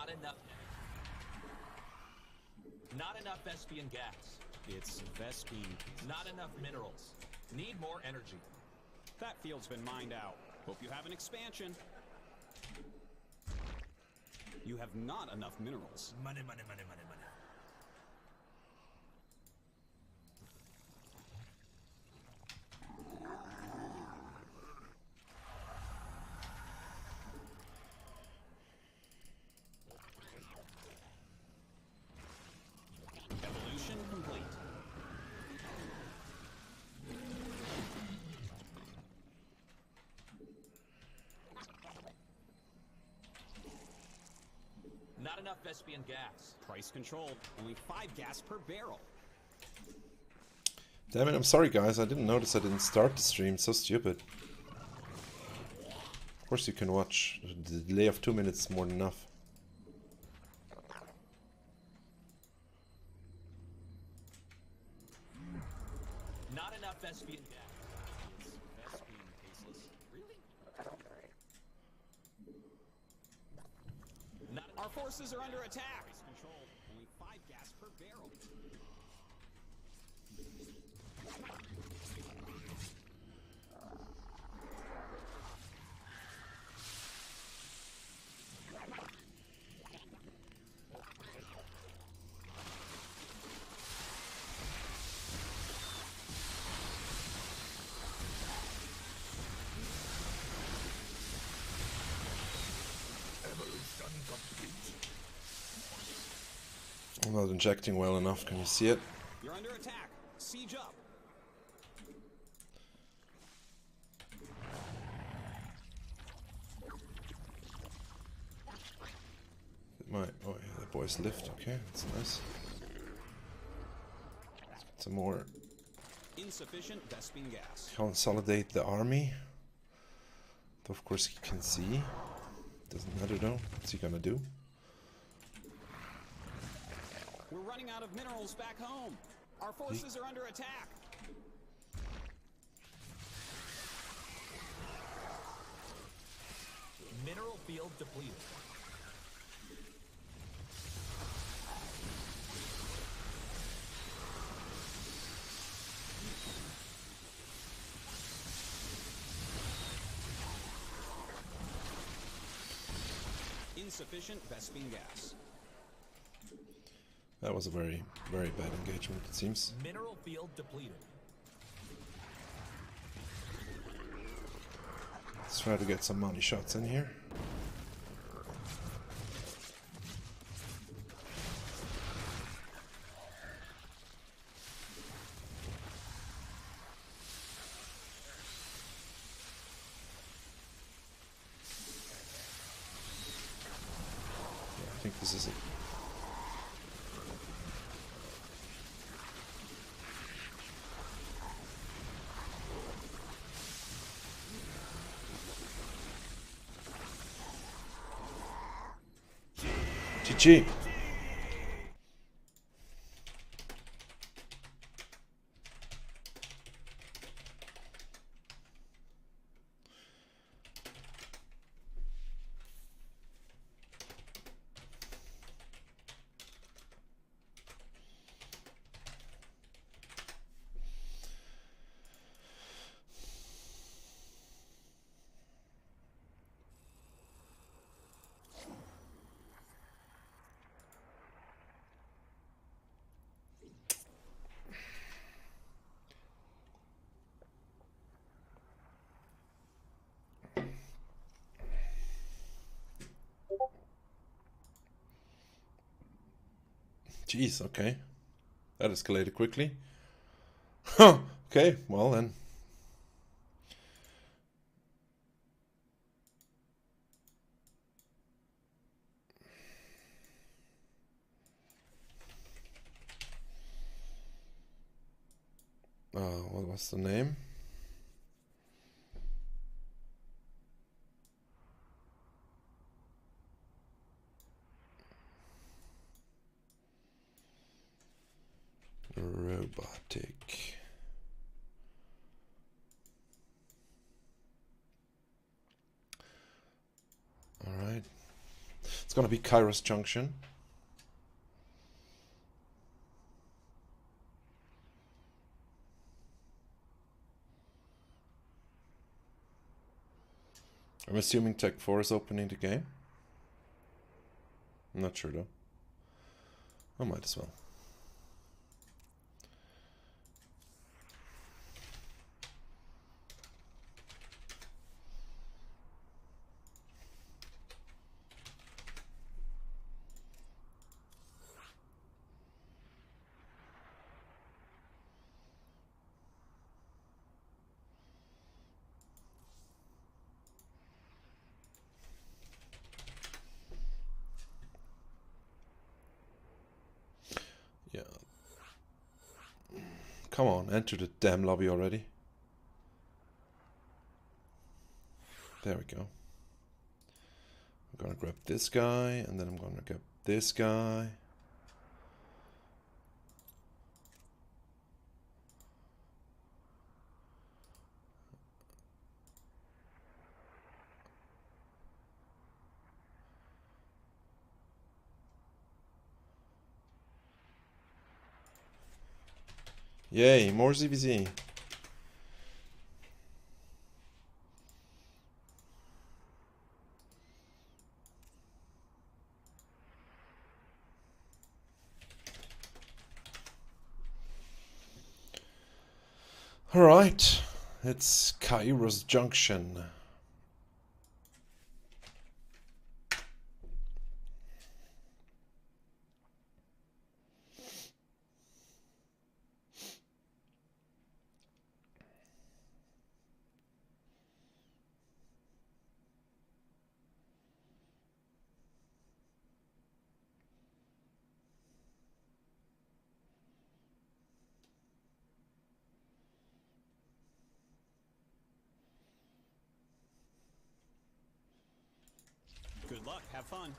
Not enough. Not enough Vespian gas. It's Vespine. Not enough minerals. Need more energy. That field's been mined out. Hope you have an expansion. You have not enough minerals. Money, money, money, money, money. Evolution complete. Not enough Vespian gas. Price controlled. Only 5 gas per barrel. Damn it, I'm sorry guys, I didn't notice I didn't start the stream, so stupid. Of course you can watch. The delay of 2 minutes is more than enough. Not enough Vespian gas. Vespine tasteless. Really? Not Our forces are under attack. Price controlled. Only 5 gas per barrel. I'm not injecting well enough, can you see it? You're under attack. Siege up. Oh yeah, the boys lift, okay, that's nice. Let's get some more. Insufficient Vespine gas. Consolidate the army. Though of course he can see. Doesn't matter though. What's he gonna do? We're running out of minerals back home. Our forces are under attack. mineral field depleted. Insufficient Vespine gas. That was a very, very bad engagement, it seems. Mineral field depleted. Let's try to get some money shots in here. Yeah, I think this is it. GG. Jeez, okay. That escalated quickly. Huh, okay, well then. What was the name? Robotic. Alright. Let's gonna be Kairos Junction. I'm assuming Tech 4 is opening the game. I'm not sure though. I might as well. Yeah. Come on, enter the damn lobby already. There we go. I'm gonna grab this guy, and then I'm gonna grab this guy. Yay, more ZVZ. Alright, it's Kairos Junction. Good luck. Have fun.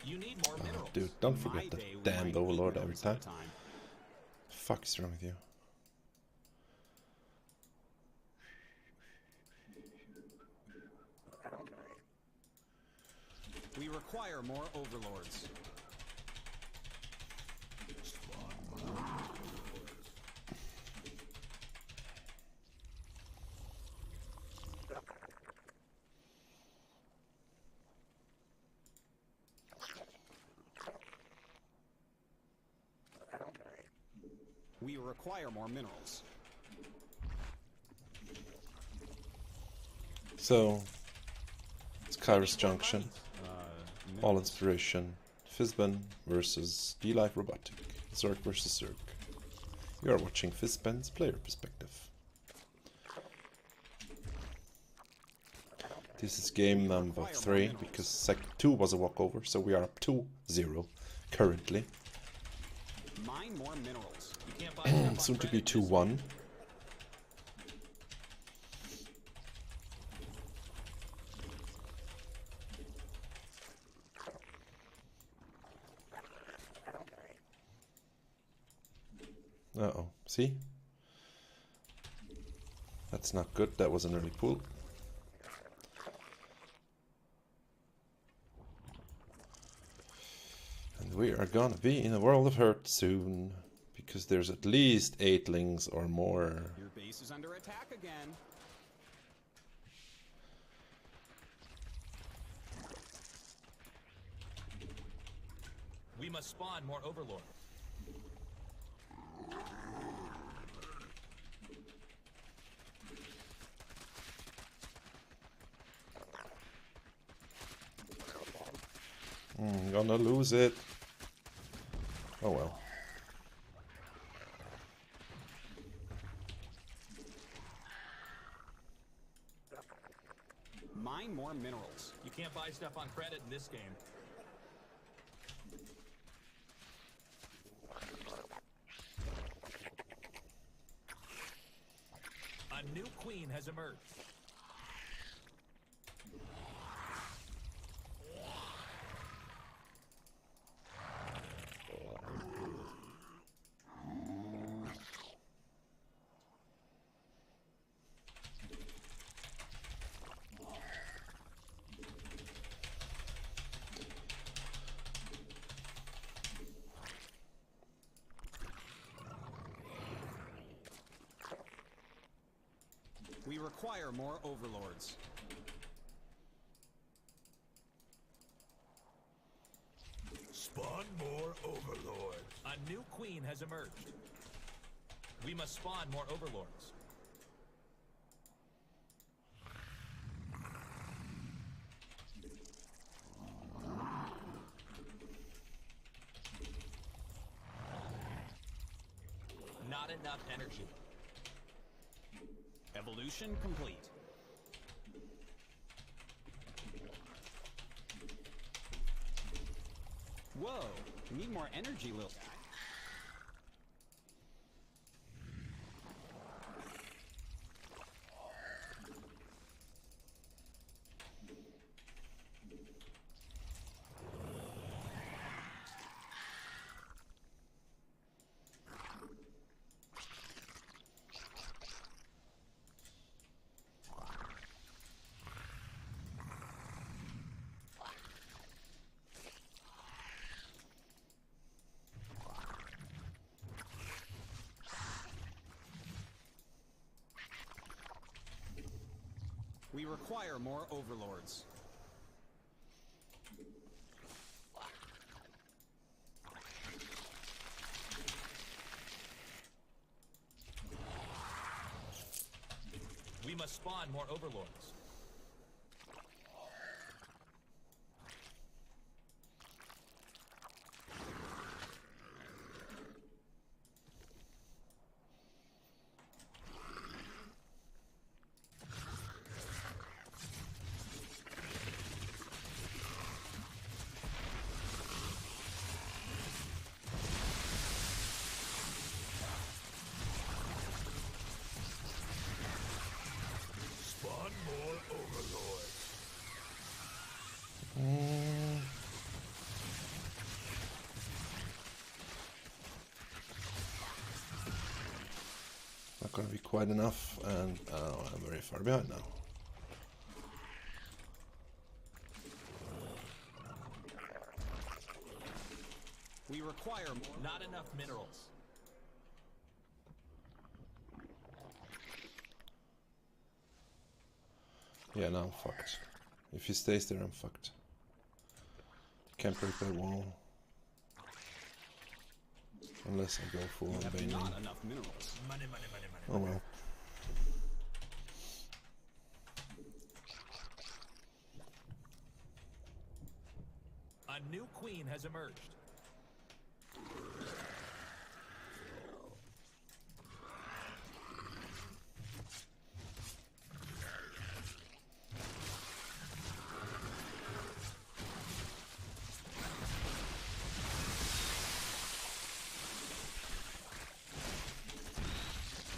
You need more minerals. Dude, don't My forget the day, we damned might overlord eat every those at time. a Fuck is wrong with you? We require more overlords. We require more minerals. So, it's Kairos Junction. All Inspiration. Fizban versus DLife Robotic. Zerg versus Zerg. You are watching Fizban's player perspective. This is game number 3 because sec 2 was a walkover, so we are up 2-0 currently. Mine more minerals. You can't buy stuff on Soon to be credit this 2-1. Uh-oh, see? That's not good, that was an early pull. And we are gonna be in a world of hurt soon, because there's at least 8 lings or more. Your base is under attack again. We must spawn more overlord. Gonna lose it. Oh well. Mine more minerals. You can't buy stuff on credit in this game. A new queen has emerged. We require more overlords. Spawn more overlords. A new queen has emerged. We must spawn more overlords. Not enough energy. Evolution complete. Whoa, need more energy, little guy. We require more overlords. We must spawn more overlords. Spawn more overlords. Not gonna be quite enough, and I'm very far behind now. We require more. Not enough minerals. Yeah, now I'm fucked. If he stays there, I'm fucked. Can't break that wall. Unless I go full on Have Baneling. not enough minerals. Money, money, money, money. Oh well. A new queen has emerged.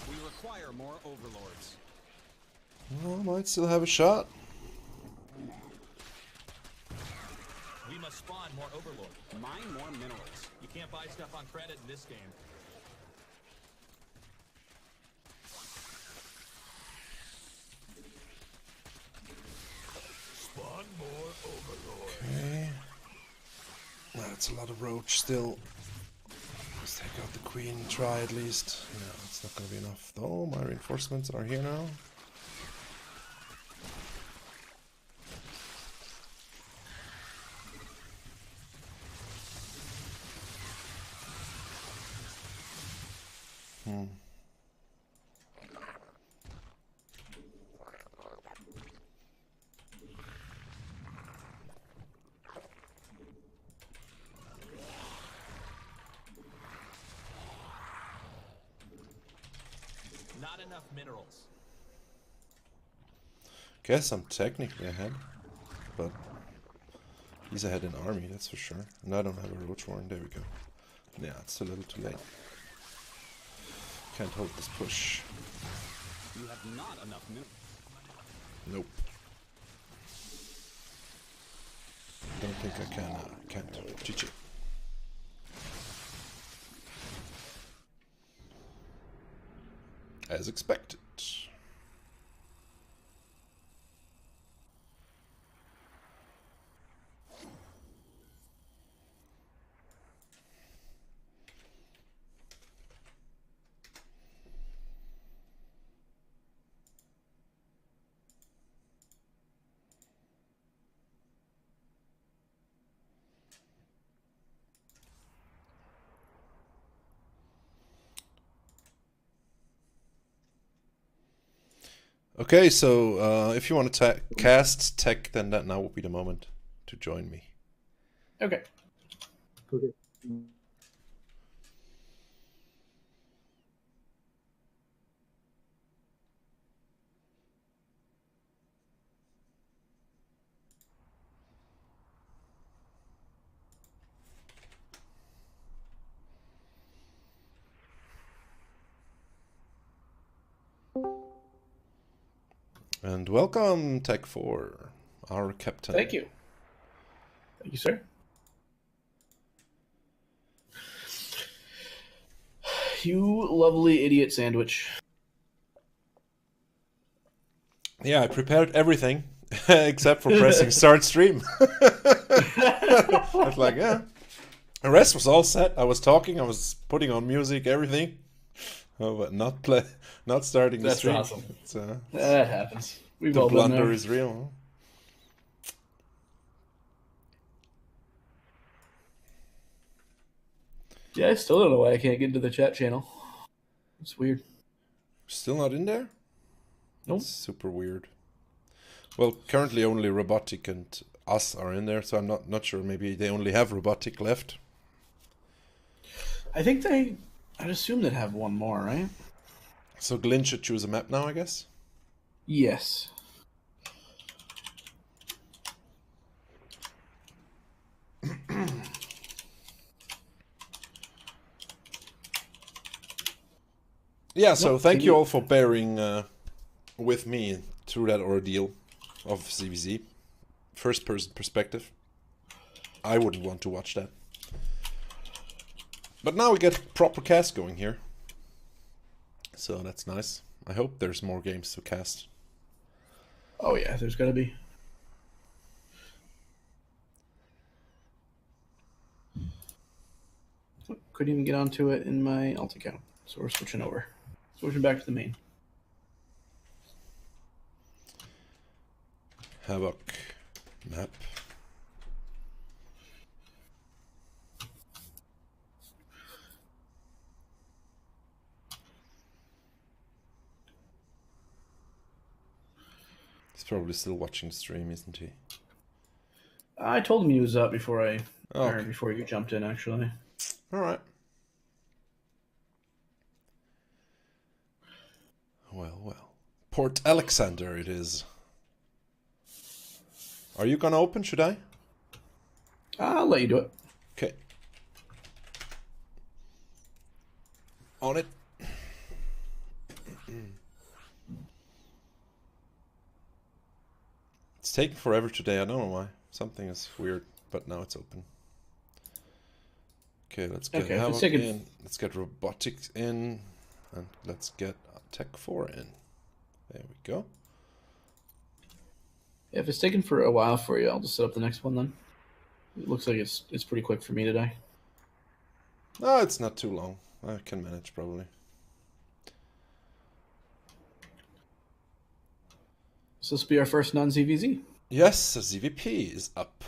We require more overlords. Well, might still have a shot. We must spawn more overlords. Mine more minerals. You can't buy stuff on credit in this game. Spawn more overlords. Okay. That's a lot of roach still. Let's take out the queen, try at least. No, it's not gonna be enough though. My reinforcements are here now. Not enough minerals. Guess I'm technically ahead, but he's ahead in army, that's for sure. And I don't have a roach warren. There we go. Yeah, it's a little too late. Can't hold this push. You have not enough minerals. Nope. Don't think I can. Can't. GG. As expected. Okay, so if you want to cast tech, then that now would be the moment to join me. Okay. Okay. And welcome, Tech 4, our captain. Thank you. Thank you, sir. You lovely idiot sandwich. Yeah, I prepared everything except for pressing start stream. I was like, yeah. The rest was all set. I was talking, I was putting on music, everything. Oh, but not starting the That's stream. awesome. It's, That happens. We've the all been blunder there. is real. Yeah, I still don't know why I can't get into the chat channel. It's weird. Still not in there? Nope. It's super weird. Well, currently only Robotic and us are in there, so I'm not sure. Maybe they only have Robotic left. I think I'd assume they'd have one more, right? So Glyn should choose a map now, I guess? Yes. Yeah, so Nope, thank can you you- all for bearing with me through that ordeal of CVZ. First person perspective. I wouldn't want to watch that. But now we get proper cast going here. So that's nice. I hope there's more games to cast. Oh yeah, there's gotta be. Couldn't even get onto it in my alt account, so we're switching over. Switching back to the main. Havoc map. He's probably still watching the stream, isn't he? I told him he was up before Oh, or okay. before you jumped in, actually. Alright. Well, well. Port Alexander it is. Are you gonna open, should I? I'll let you do it. Okay. On it. It's taking forever today, I don't know why. Something is weird, but now it's open. Okay, let's get Okay, if it's Havoc taking- in, let's get Robotics in, and let's get Tech 4 in. There we go. If it's taking for a while for you, I'll just set up the next one then. It looks like it's pretty quick for me today. No, it's not too long. I can manage probably. So this will be our first non-ZVZ. Yes, the ZVP is up.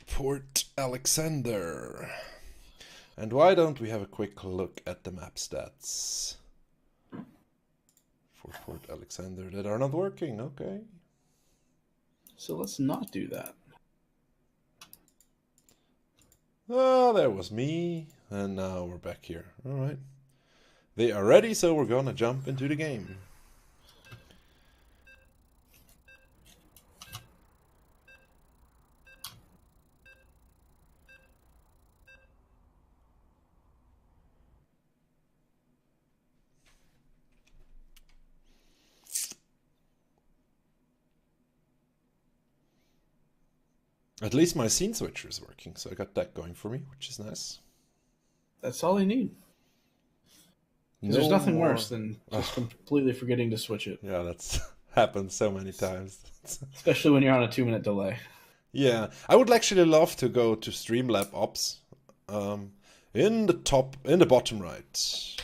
Port Alexander. And why don't we have a quick look at the map stats for Port Alexander that are not working? Okay. So let's not do that. Oh, there was me. And now we're back here. Alright. They are ready, so we're gonna jump into the game. At least my scene switcher is working, so I got that going for me, which is nice. That's all I need. 'Cause there's nothing worse than just completely forgetting to switch it. Yeah, that's happened so many times. Especially when you're on a 2-minute delay. Yeah, I would actually love to go to Streamlab Ops. In the bottom right,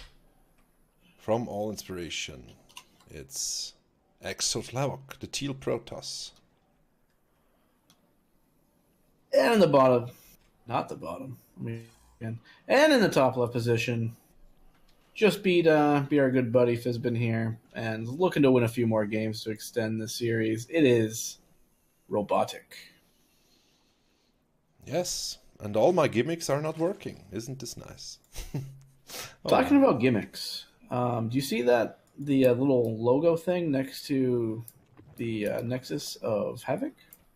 from All Inspiration, it's Exotlavok, the Teal Protoss. And in the bottom, not the bottom. I mean, and in the top left position, just beat our good buddy Fizbin here, and looking to win a few more games to extend the series. It is Robotic. Yes, and all my gimmicks are not working. Isn't this nice? Talking about gimmicks, do you see that the little logo thing next to the Nexus of Havoc,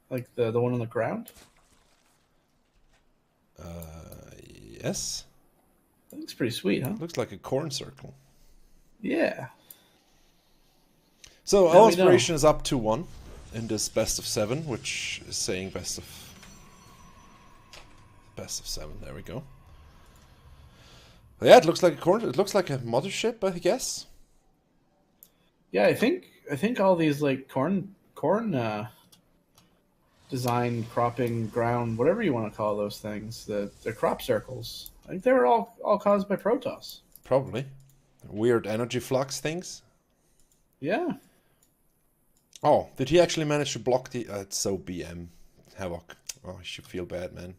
like the one on the ground? Yes. That looks pretty sweet, huh? Looks like a corn circle. Yeah. So Now our we know. inspiration is up to 1 in this best of 7, which is saying best of 7. There we go. Yeah, it looks like a corn. It looks like a mothership, I guess. Yeah, I think all these like corn design, cropping, ground, whatever you want to call those things, the crop circles. I think they were all caused by Protoss. Probably. Weird energy flux things. Yeah. Oh, did he actually manage to block the... it's so BM. Havoc. Oh, I should feel bad, man.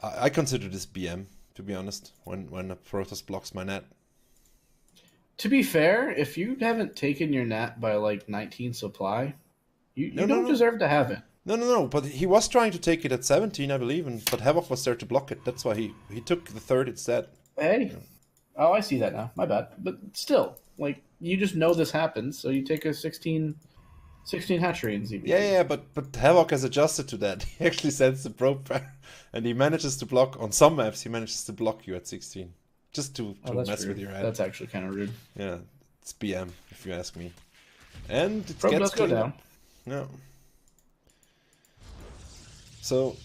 I consider this BM, to be honest, when a Protoss blocks my net. To be fair, if you haven't taken your nat by like 19 supply, you don't deserve to have it. No, but he was trying to take it at 17, I believe, but Havoc was there to block it. That's why he took the third instead. Hey. Oh, I see that now. My bad. But still, like, you just know this happens, so you take a 16 hatchery in ZB. Yeah, but Havoc has adjusted to that. He actually sends the probe, and he manages to block, on some maps, he manages to block you at 16. Just to mess rude. with your head. That's actually kind of rude. Yeah, it's BM, if you ask me. And it Probe gets does go cleaned down. up. Yeah. So,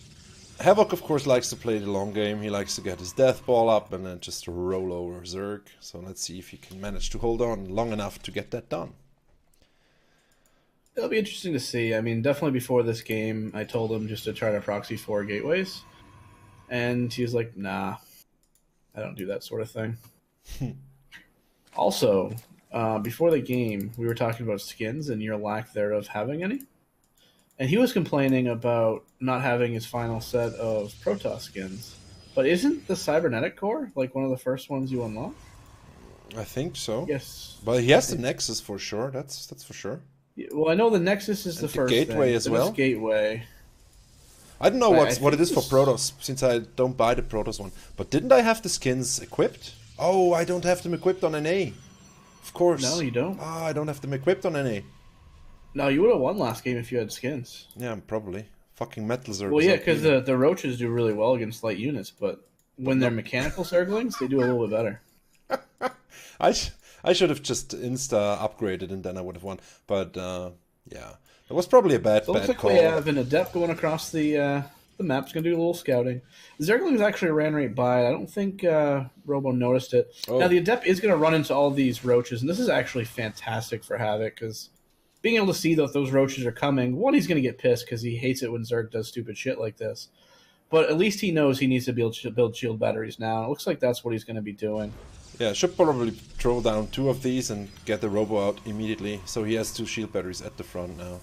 Havoc, of course, likes to play the long game. He likes to get his death ball up and then just roll over Zerg. So let's see if he can manage to hold on long enough to get that done. It'll be interesting to see. I mean, definitely before this game, I told him just to try to proxy 4 gateways. And he's like, nah, I don't do that sort of thing. Also, before the game, we were talking about skins and your lack thereof having any. And he was complaining about not having his final set of Protoss skins. But isn't the Cybernetic Core like one of the first ones you unlock? I think so. Yes. But he has the Nexus for sure. That's for sure. Well, I know the Nexus is the first Gateway thing. as Then well. it's Gateway. I don't know But what it is for Protoss, since I don't buy the Protoss one. But didn't I have the skins equipped? Oh, I don't have them equipped on NA. Of course. No, you don't. Ah, I don't have them equipped on NA. No, you would have won last game if you had skins. Yeah, probably. Fucking metal Zerg. Well, yeah, because the roaches do really well against light units, but when they're mechanical Zerglings, they do a little bit better. I should have just insta upgraded and then I would have won. But yeah, it was probably a bad So it looks like call. we have an adept going across the map's going to do a little scouting. Zerglings actually ran right by. I don't think Robo noticed it. Oh. Now the adept is going to run into all these roaches, and this is actually fantastic for Havoc because being able to see that those roaches are coming, one, he's going to get pissed because he hates it when Zerg does stupid shit like this. But at least he knows he needs to build shield batteries now. It looks like that's what he's going to be doing. Yeah, should probably throw down 2 of these and get the Robo out immediately. So he has 2 shield batteries at the front now.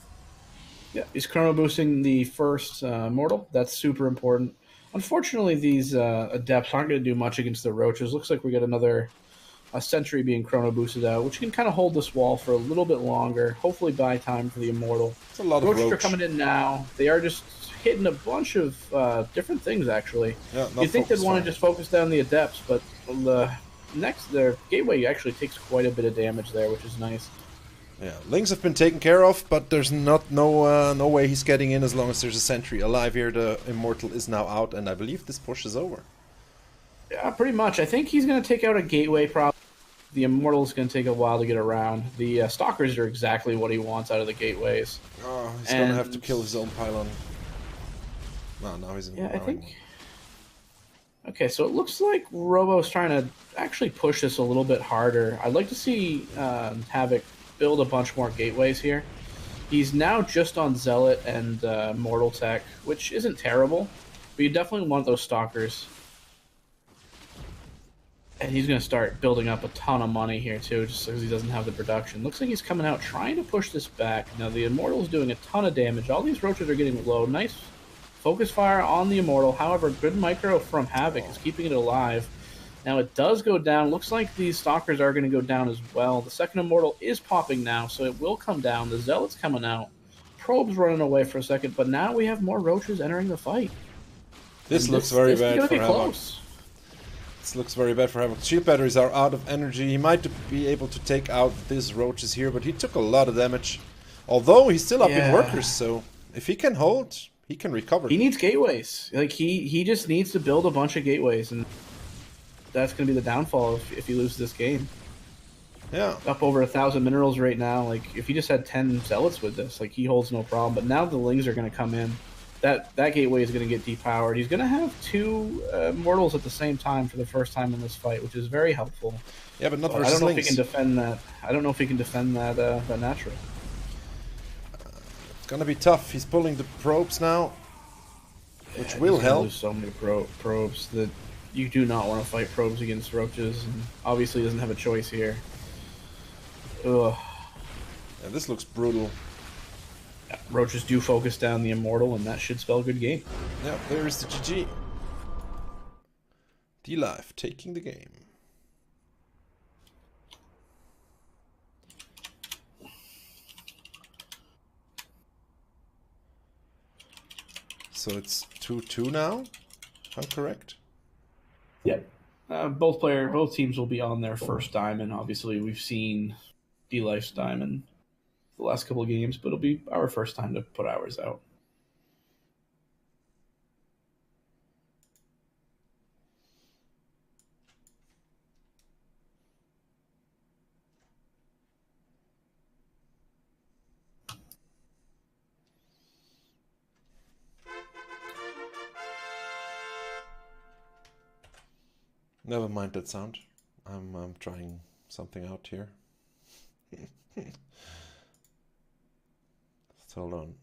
Yeah, he's chrono boosting the first mortal. That's super important. Unfortunately, these adepts aren't going to do much against the roaches. Looks like we got another sentry being chrono boosted out, which can kind of hold this wall for a little bit longer. Hopefully buy time for the immortal. It's a lot Roaches of are roach. coming in now. They are just hitting a bunch of different things, actually. Yeah, not You'd think they'd focus want to fire. just focus down the adepts, but their gateway actually takes quite a bit of damage there, which is nice. Yeah, Lings have been taken care of, but there's no way he's getting in as long as there's a sentry alive here. The Immortal is now out, and I believe this push is over. Yeah, pretty much. I think he's going to take out a gateway problem. The Immortal's going to take a while to get around. The Stalkers are exactly what he wants out of the gateways. Oh, he's gonna have to kill his own pylon. No, now he's in. Yeah, I think... Okay, so it looks like Robo's trying to actually push this a little bit harder. I'd like to see Havoc build a bunch more gateways here. He's now just on Zealot and Mortal Tech, which isn't terrible, but you definitely want those Stalkers. And he's going to start building up a ton of money here, too, just because he doesn't have the production. Looks like he's coming out trying to push this back. Now, the Immortal's doing a ton of damage. All these roaches are getting low. Nice Focus fire on the Immortal. However, good micro from Havoc is keeping it alive. Now it does go down. Looks like these Stalkers are going to go down as well. The second Immortal is popping now, so it will come down. The Zealot's coming out. Probe's running away for a second, but now we have more Roaches entering the fight. This looks very bad for Havoc. Close. This looks very bad for Havoc. Shield batteries are out of energy. He might be able to take out these Roaches here, but he took a lot of damage. Although he's still up in workers, so if he can hold, he can recover. He needs gateways. Like he just needs to build a bunch of gateways, and that's going to be the downfall if he loses this game. Yeah. Up over 1,000 minerals right now. Like, if he just had 10 Zealots with this, like, he holds no problem. But now the Lings are going to come in. That gateway is going to get depowered. He's going to have 2 Mortals at the same time for the first time in this fight, which is very helpful. Yeah, but not versus Lings. I don't know if he can defend that. I don't know if he can defend that, that natural. It's going to be tough. He's pulling the probes now, which will help. Lose so many probes that you do not want to fight probes against Roaches, and obviously doesn't have a choice here. Ugh. Yeah, this looks brutal. Yeah, Roaches do focus down the Immortal, and that should spell a good game. Yeah, there is the GG. DLife taking the game. So it's 2-2 now, if I'm correct? Yep. Both teams will be on their first diamond. Obviously, we've seen DLife's diamond the last couple of games, but it'll be our first time to put ours out. Never mind that sound. I'm trying something out here. Hold on.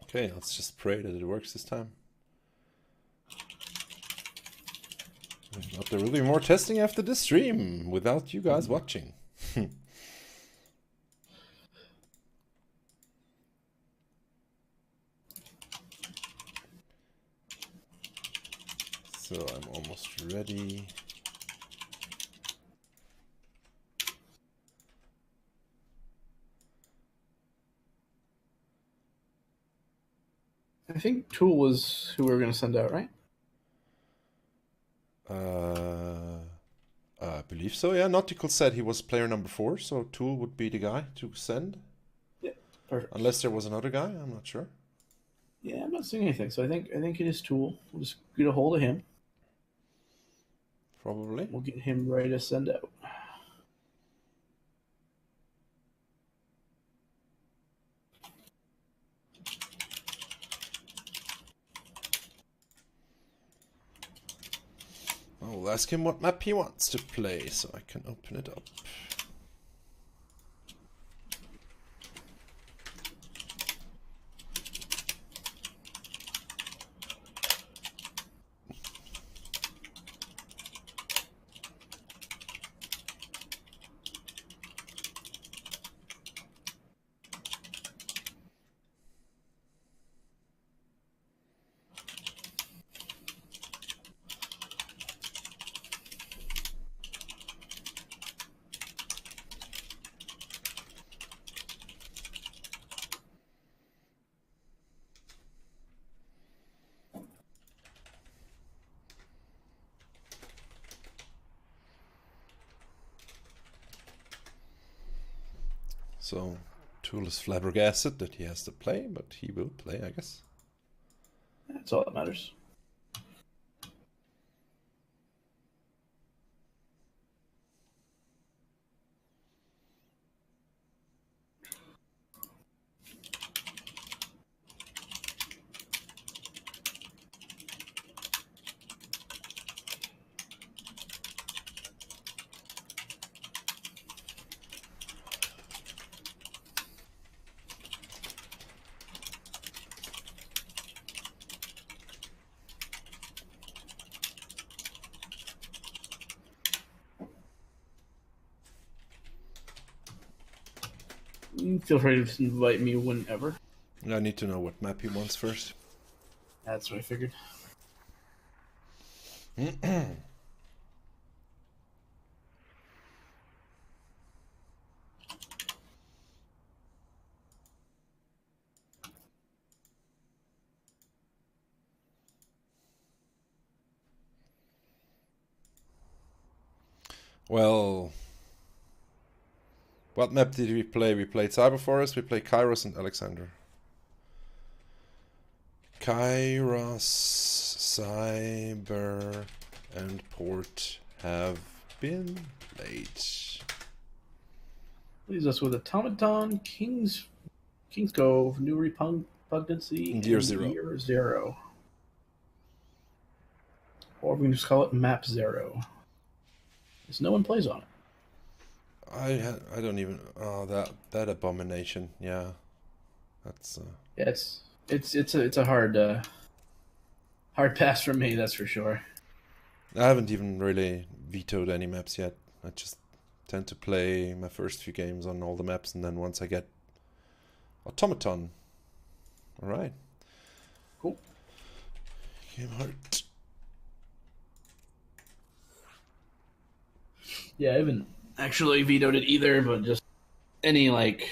Okay, let's just pray that it works this time. If not, there will be more testing after this stream without you guys watching. So I'm almost ready. I think Tool was who we were going to send out, right? I believe so, yeah. Nautical said he was player number 4, so Tool would be the guy to send. Yeah, perfect. Unless there was another guy, I'm not sure. Yeah, I'm not seeing anything, so I think it is Tool. We'll just get a hold of him. Probably. We'll get him ready to send out. I'll ask him what map he wants to play so I can open it up. So, Tool is flabbergasted that he has to play, but he will play, I guess. That's all that matters. Feel free to just invite me whenever. I need to know what map he wants first. That's what I figured. Well, what map did we play? We played Cyber Forest, we played Kairos and Alexander. Kairos, Cyber, and Port have been played. Leaves us with Automaton, King's Cove, New Repugnancy, Year and Zero. Year Zero. Or we can just call it Map Zero. Because no one plays on it. I don't even that abomination. Yeah, that's Yeah, it's a hard pass for me. That's for sure. I haven't even really vetoed any maps yet. I just tend to play my first few games on all the maps, and then once I get Automaton, all right, Cool. Game Heart. Yeah, I haven't actually vetoed it either, but just any like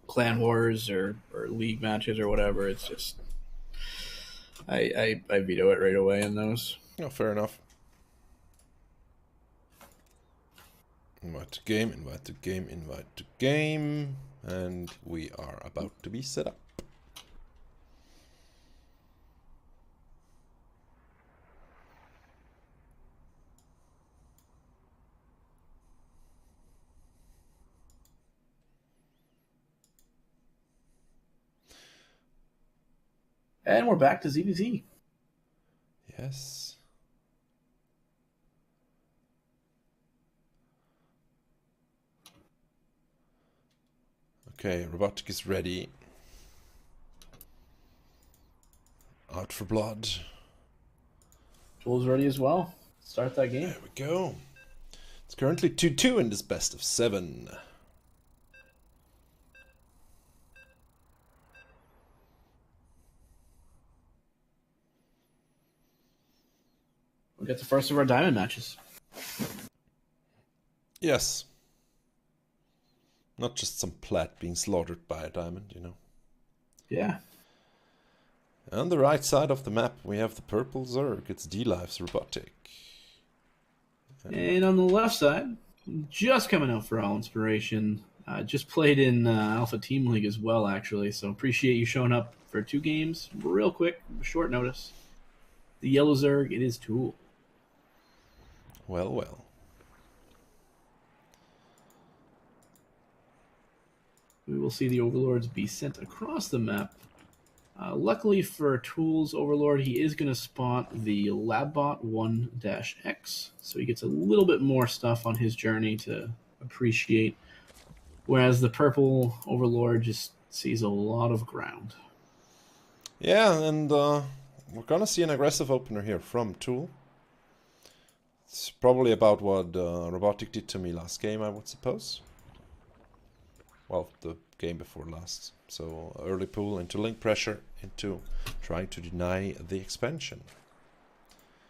clan wars or league matches or whatever, it's just I veto it right away in those. Oh, fair enough. Invite to game, invite to game, invite to game, and we are about to be set up. And we're back to ZVZ. Yes. Okay, Robotic is ready. Out for blood. Tool's ready as well. Start that game. There we go. It's currently 2-2 in this best of 7. We got the first of our diamond matches. Yes. Not just some plat being slaughtered by a diamond, you know. Yeah. On the right side of the map, we have the purple Zerg. It's DLife's Robotic. And on the left side, just coming out for all inspiration. Just played in Alpha Team League as well, actually. So appreciate you showing up for 2 games real quick, short notice. The yellow Zerg, it is Tool. Well, well. We will see the Overlords be sent across the map. Luckily for Tool's Overlord, he is going to spot the Labbot 1-X, so he gets a little bit more stuff on his journey to appreciate, whereas the purple Overlord just sees a lot of ground. Yeah, and we're going to see an aggressive opener here from Tool. It's probably about what Robotic did to me last game, I would suppose. Well, the game before last. So early pull into link pressure, into trying to deny the expansion.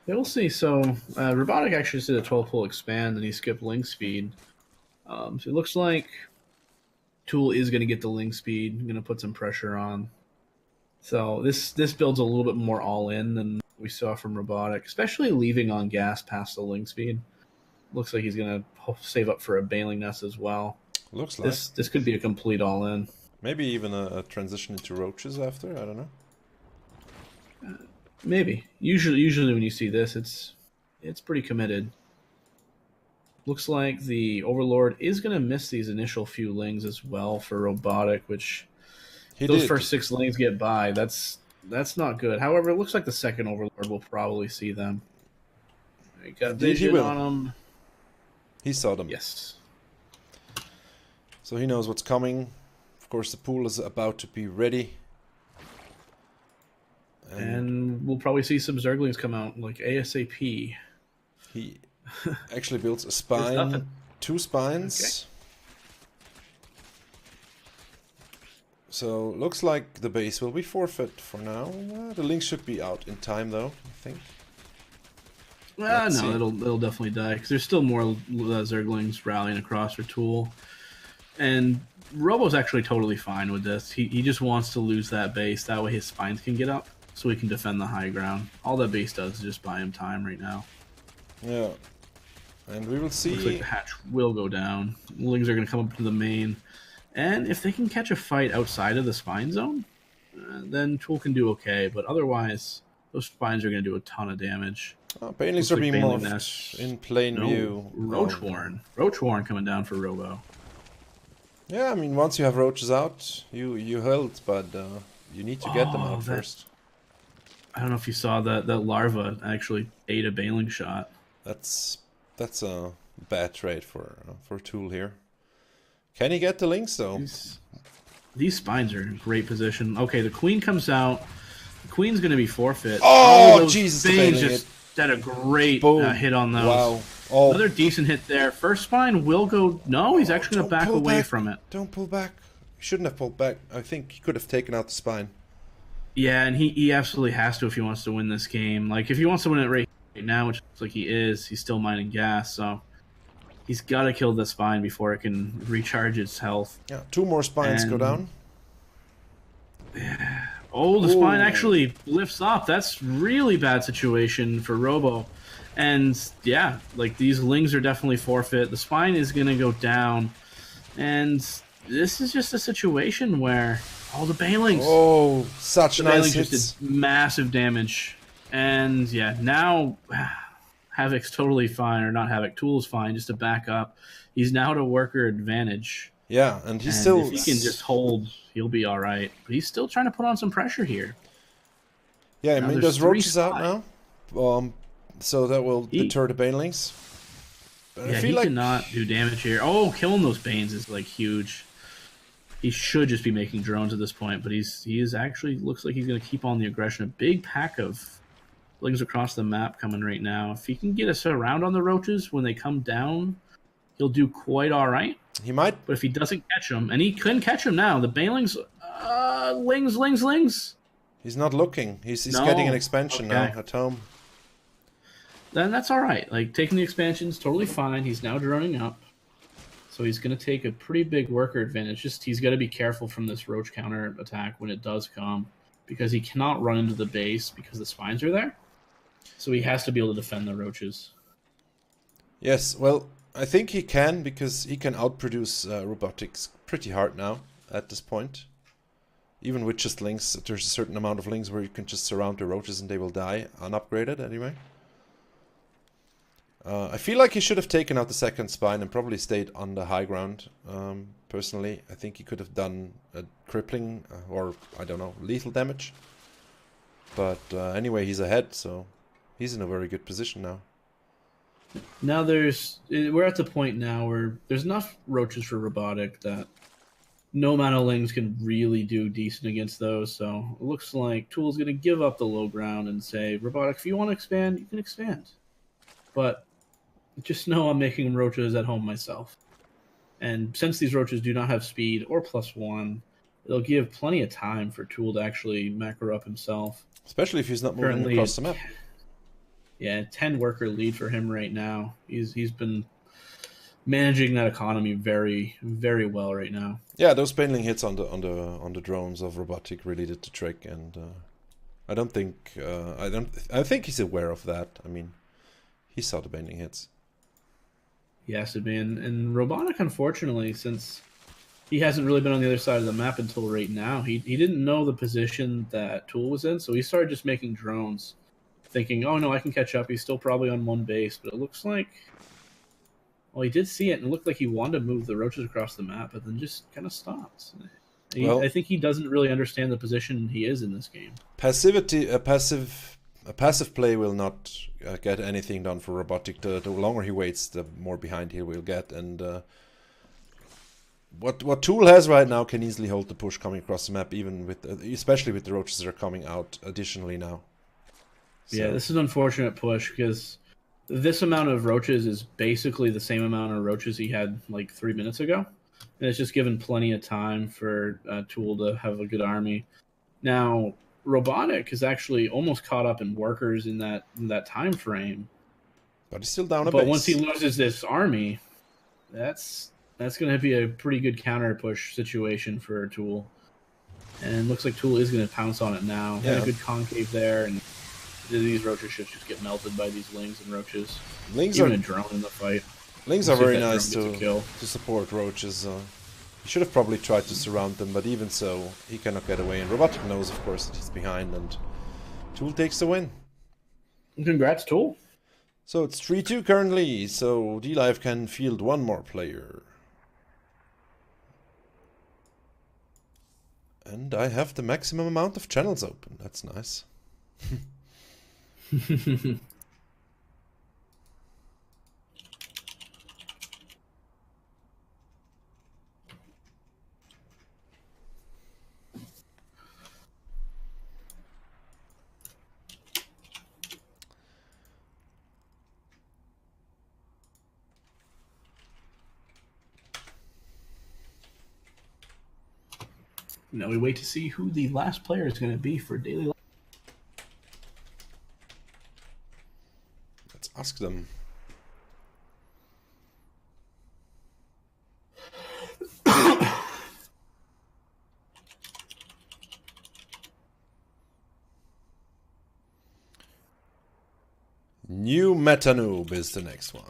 Yeah, we'll see. So Robotic actually did a 12 pull expand, and he skipped link speed. So it looks like Tool is going to get the link speed, going to put some pressure on. So this builds a little bit more all in than we saw from Robotic, especially leaving on gas past the link speed. Looks like he's going to save up for a Bailing Nest as well. Looks like. This could be a complete all in. Maybe even a transition into roaches after, I don't know. Maybe. Usually when you see this, it's pretty committed. Looks like the Overlord is going to miss these initial few lings as well for Robotic, which those first 6 lings get by. That's not good. However, it looks like the second Overlord will probably see them. He got vision on them. He saw them. Yes. So he knows what's coming. Of course, the pool is about to be ready. And we'll probably see some Zerglings come out, like ASAP. He actually builds a spine, 2 spines. So looks like the base will be forfeit for now. The link should be out in time though, I think. No, it'll definitely die because there's still more Zerglings rallying across for Tool, and Robo's actually totally fine with this. He just wants to lose that base. That way his spines can get up, so he can defend the high ground. All that base does is just buy him time right now. Yeah, and we will see. Looks like the hatch will go down. Lings are going to come up to the main, and if they can catch a fight outside of the spine zone, then Tool can do okay. But otherwise, those spines are going to do a ton of damage. Banelings are being morphed in plain view. Roach Warren coming down for Robo. Yeah, I mean, once you have roaches out, you held, but you need to get them out first. I don't know if you saw that larva actually ate a Baneling shot. That's a bad trade for Tool here. Can he get the links though? These spines are in great position. Okay, the queen comes out. The queen's going to be forfeit. Oh, Jesus! Banes just had a great hit on those. Wow. Oh. Another decent hit there. First spine will go... No, he's actually going to back away from it. Don't pull back. He shouldn't have pulled back. I think he could have taken out the spine. Yeah, and he absolutely has to if he wants to win this game. Like, if he wants to win it right now, which looks like he is, he's still mining gas, so... He's got to kill the spine before it can recharge its health. Yeah, 2 more spines go down. Oh, the spine actually lifts up. That's really bad situation for Robo. And yeah, like these lings are definitely forfeit. The spine is going to go down. And this is just a situation where all the Banelings. Oh, such nice hits. Just did massive damage. And yeah, now Havoc's totally fine, or not Havoc, Tool's fine, just to back up. He's now at a worker advantage. Yeah, and he's still... If he can just hold, he'll be all right. But he's still trying to put on some pressure here. Yeah, I mean, there's roaches out now. So that will deter the Banelings. But yeah, he cannot do damage here. Oh, killing those Banes is, like, huge. He should just be making drones at this point, but he is actually... Looks like he's going to keep on the aggression. A big pack of lings across the map coming right now. If he can get us around on the roaches when they come down, he'll do quite all right. He might. But if he doesn't catch them, and he couldn't catch them now, the Banelings, lings. He's not looking. He's getting an expansion now at home. Then that's all right. Like, taking the expansion's totally fine. He's now droning up. So he's going to take a pretty big worker advantage. Just he's got to be careful from this roach counter attack when it does come, because he cannot run into the base because the spines are there. So he has to be able to defend the roaches. Yes, well, I think he can, because he can outproduce robotics pretty hard now at this point. Even with just links, there's a certain amount of links where you can just surround the roaches and they will die unupgraded anyway. I feel like he should have taken out the second spine and probably stayed on the high ground. Personally, I think he could have done a crippling or, I don't know, lethal damage. But anyway, he's ahead, so he's in a very good position now. Now we're at the point now where there's enough roaches for robotic that no amount of lings can really do decent against those. So it looks like Tool's going to give up the low ground and say, robotic, if you want to expand, you can expand. But just know I'm making roaches at home myself. And since these roaches do not have speed or +1, it'll give plenty of time for Tool to actually macro up himself. Especially if he's not moving across the map. Yeah, 10 worker lead for him right now. He's been managing that economy very, very well right now. Yeah, those Baneling hits on the drones of robotic really did the trick, and I think he's aware of that. I mean, he saw the Baneling hits. He has to be, and robotic, unfortunately, since he hasn't really been on the other side of the map until right now, he didn't know the position that Tool was in, so he started just making drones, thinking, oh no, I can catch up. He's still probably on one base, but it looks like, well, he did see it, and it looked like he wanted to move the roaches across the map, but then just kind of stopped. I think he doesn't really understand the position he is in this game. A passive play will not get anything done for robotic. The longer he waits, the more behind he will get, and what Tool has right now can easily hold the push coming across the map, even with especially with the roaches that are coming out additionally now. So. Yeah, this is an unfortunate push because this amount of roaches is basically the same amount of roaches he had like 3 minutes ago. and it's just given plenty of time for Tool to have a good army. Now, Robotic is actually almost caught up in workers in that time frame. But he's still down a But base. once he loses this army, that's going to be a pretty good counter push situation for Tool. And looks like Tool is going to pounce on it now. Yeah. Had a good concave there, and these roaches should just get melted by these lings and roaches. Lings Even are a drone in the fight. Lings Let's are see if very that nice drone gets a kill. to support roaches. He should have probably tried to surround them, but even so, he cannot get away. And Robotic knows, of course, that he's behind, and Tool takes the win. Congrats, Tool. So it's 3-2 currently, so DLife can field one more player. And I have the maximum amount of channels open. That's nice. Now we wait to see who the last player is going to be for Daily Life. Let's ask them. New Meta Noob is the next one.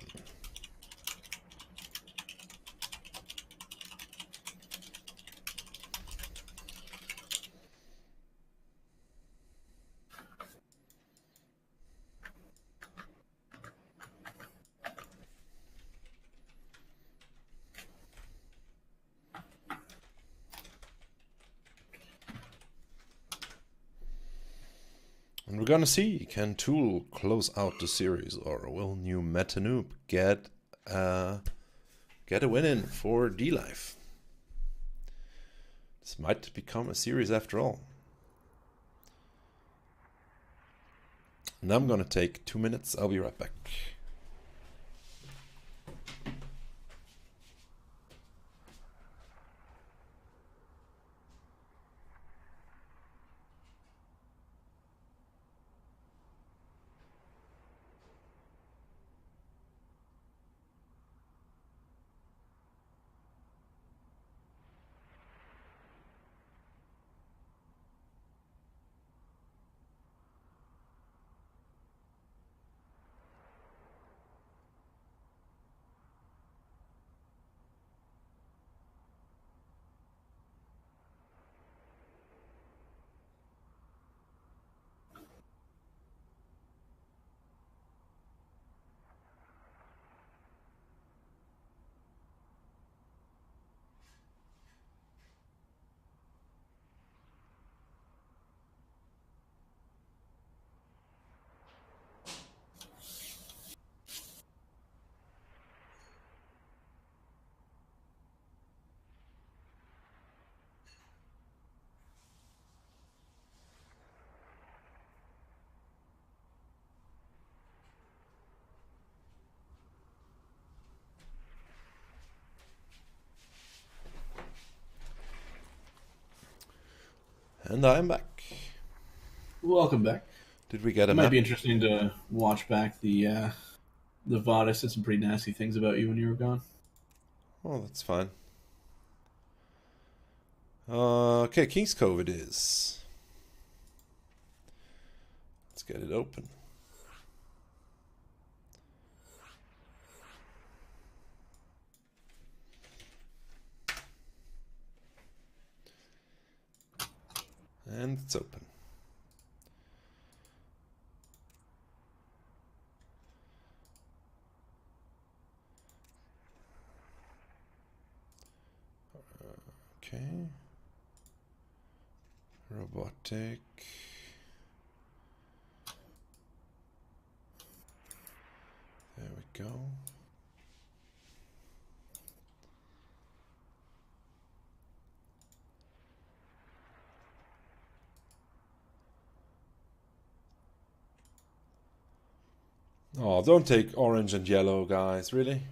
And we're gonna see, can Tool close out the series, or will new Meta Noob get a win in for DLife? This might become a series after all. And I'm gonna take 2 minutes, I'll be right back. And I'm back. Welcome back. Did we get a It might map? be interesting to watch back the VOD. I said some pretty nasty things about you when you were gone. Oh, that's fine. Okay, King's Cove it is. Let's get it open. And it's open. Okay. Robotic. There we go. Oh, don't take orange and yellow, guys. Really?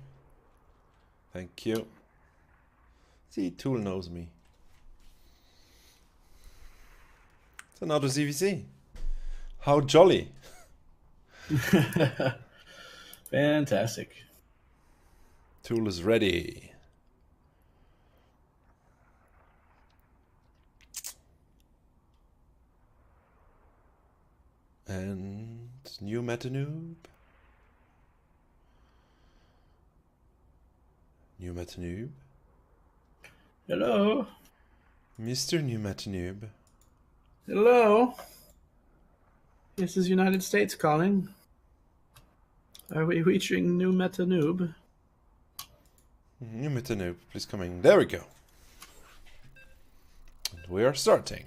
Thank you. See, Tool knows me. It's another CVC. How jolly. Fantastic. Tool is ready. And new meta noob. New meta noob. Hello. Mr. New meta noob. Hello. This is United States calling. Are we reaching new meta noob? New meta noob, please come in. There we go. And we are starting.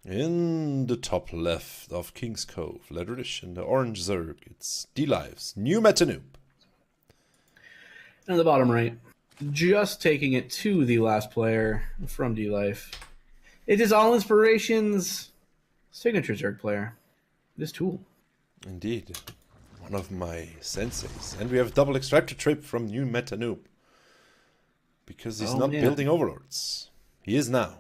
In the top left of King's Cove, Leather Edition, the orange Zerg, it's DLife's new meta noob. And on the bottom right, just taking it to the last player from DLife. It is All Inspirations' signature Zerg player, this Tool. Indeed, one of my senseis. And we have double extractor trip from new meta noob. Because he's not building overlords. He is now.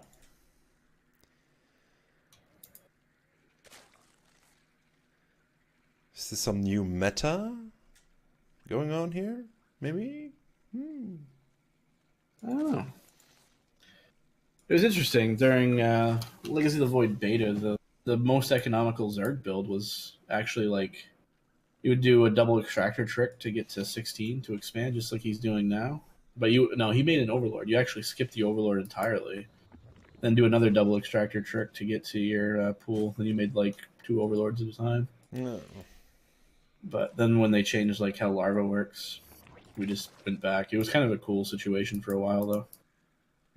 Is this some new meta going on here? Maybe? I don't know. It was interesting during Legacy of the Void beta. The most economical Zerg build was actually like you would do a double extractor trick to get to 16 to expand, just like he's doing now. But he made an overlord. You actually skip the overlord entirely, then do another double extractor trick to get to your pool. Then you made like 2 overlords at a time. No. But then when they changed like how larva works, we just went back. It was kind of a cool situation for a while though.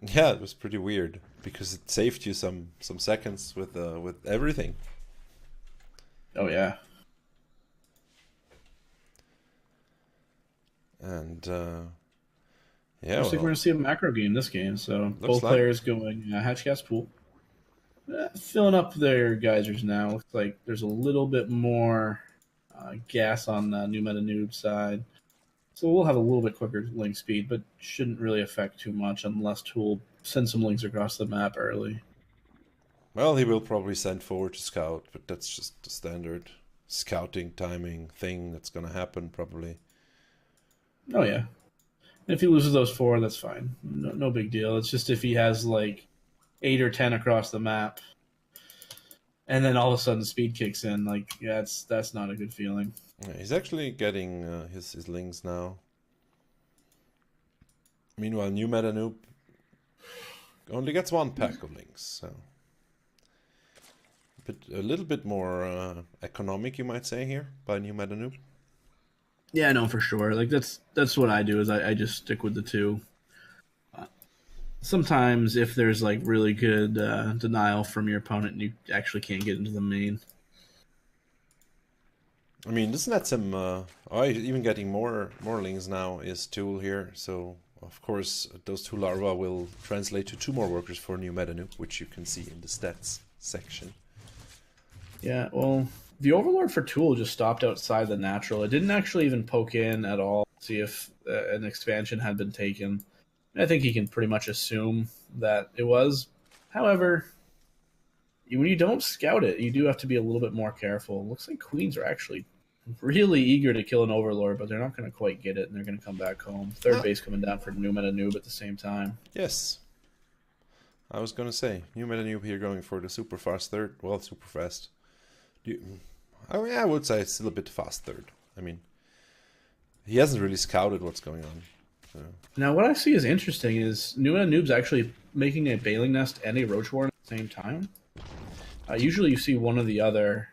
Yeah, it was pretty weird because it saved you some seconds with everything. Oh yeah. And yeah, looks like we're gonna see a macro game this game. So both players going hatchcast pool, filling up their geysers now. Looks like there's a little bit more gas on the new meta noob side. So we'll have a little bit quicker link speed, but shouldn't really affect too much unless Tool sends some links across the map early. Well, he will probably send forward to scout, but that's just the standard scouting timing thing that's going to happen probably. Oh, yeah. If he loses those 4, that's fine. No big deal. It's just if he has like 8 or 10 across the map, and then all of a sudden speed kicks in, like, yeah, that's not a good feeling. Yeah, he's actually getting his links now. Meanwhile, new meta noob only gets 1 pack of links, so a little bit more economic, you might say, here by new meta noob. Yeah, no, for sure. Like that's what I do is I just stick with the 2. Sometimes if there's like really good denial from your opponent, you actually can't get into the main. I mean, isn't that some... even getting more links now is Tool here, so of course those 2 larvae will translate to 2 more workers for new meta noob, which you can see in the stats section. Yeah, well, the Overlord for Tool just stopped outside the natural. It didn't actually even poke in at all to see if an expansion had been taken. I think he can pretty much assume that it was. However, when you don't scout it, you do have to be a little bit more careful. Looks like Queens are actually really eager to kill an Overlord, but they're not going to quite get it, and they're going to come back home. Third base coming down for new meta noob at the same time. Yes. I was going to say, new meta noob here going for the super fast third. Well, super fast. I would say it's still a bit fast third. I mean, he hasn't really scouted what's going on. So. Now, what I see is interesting is new meta noob's actually making a Bailing Nest and a Roach Warren at the same time. Usually you see one or the other.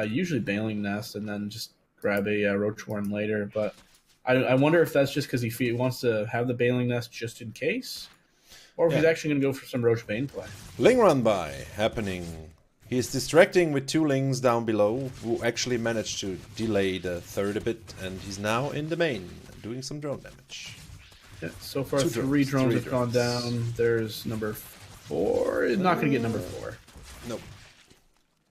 Usually Bailing Nest and then just grab a Roach Warren later. But I wonder if that's just because he wants to have the Bailing Nest just in case, or if he's actually going to go for some Roach Bane play. Ling run by happening He is distracting with 2 lings down below, who actually managed to delay the third a bit, and he's now in the main, doing some drone damage. Yeah, so far 2 three drones have gone drones. down. There's number 4. Not going to get number 4. Nope.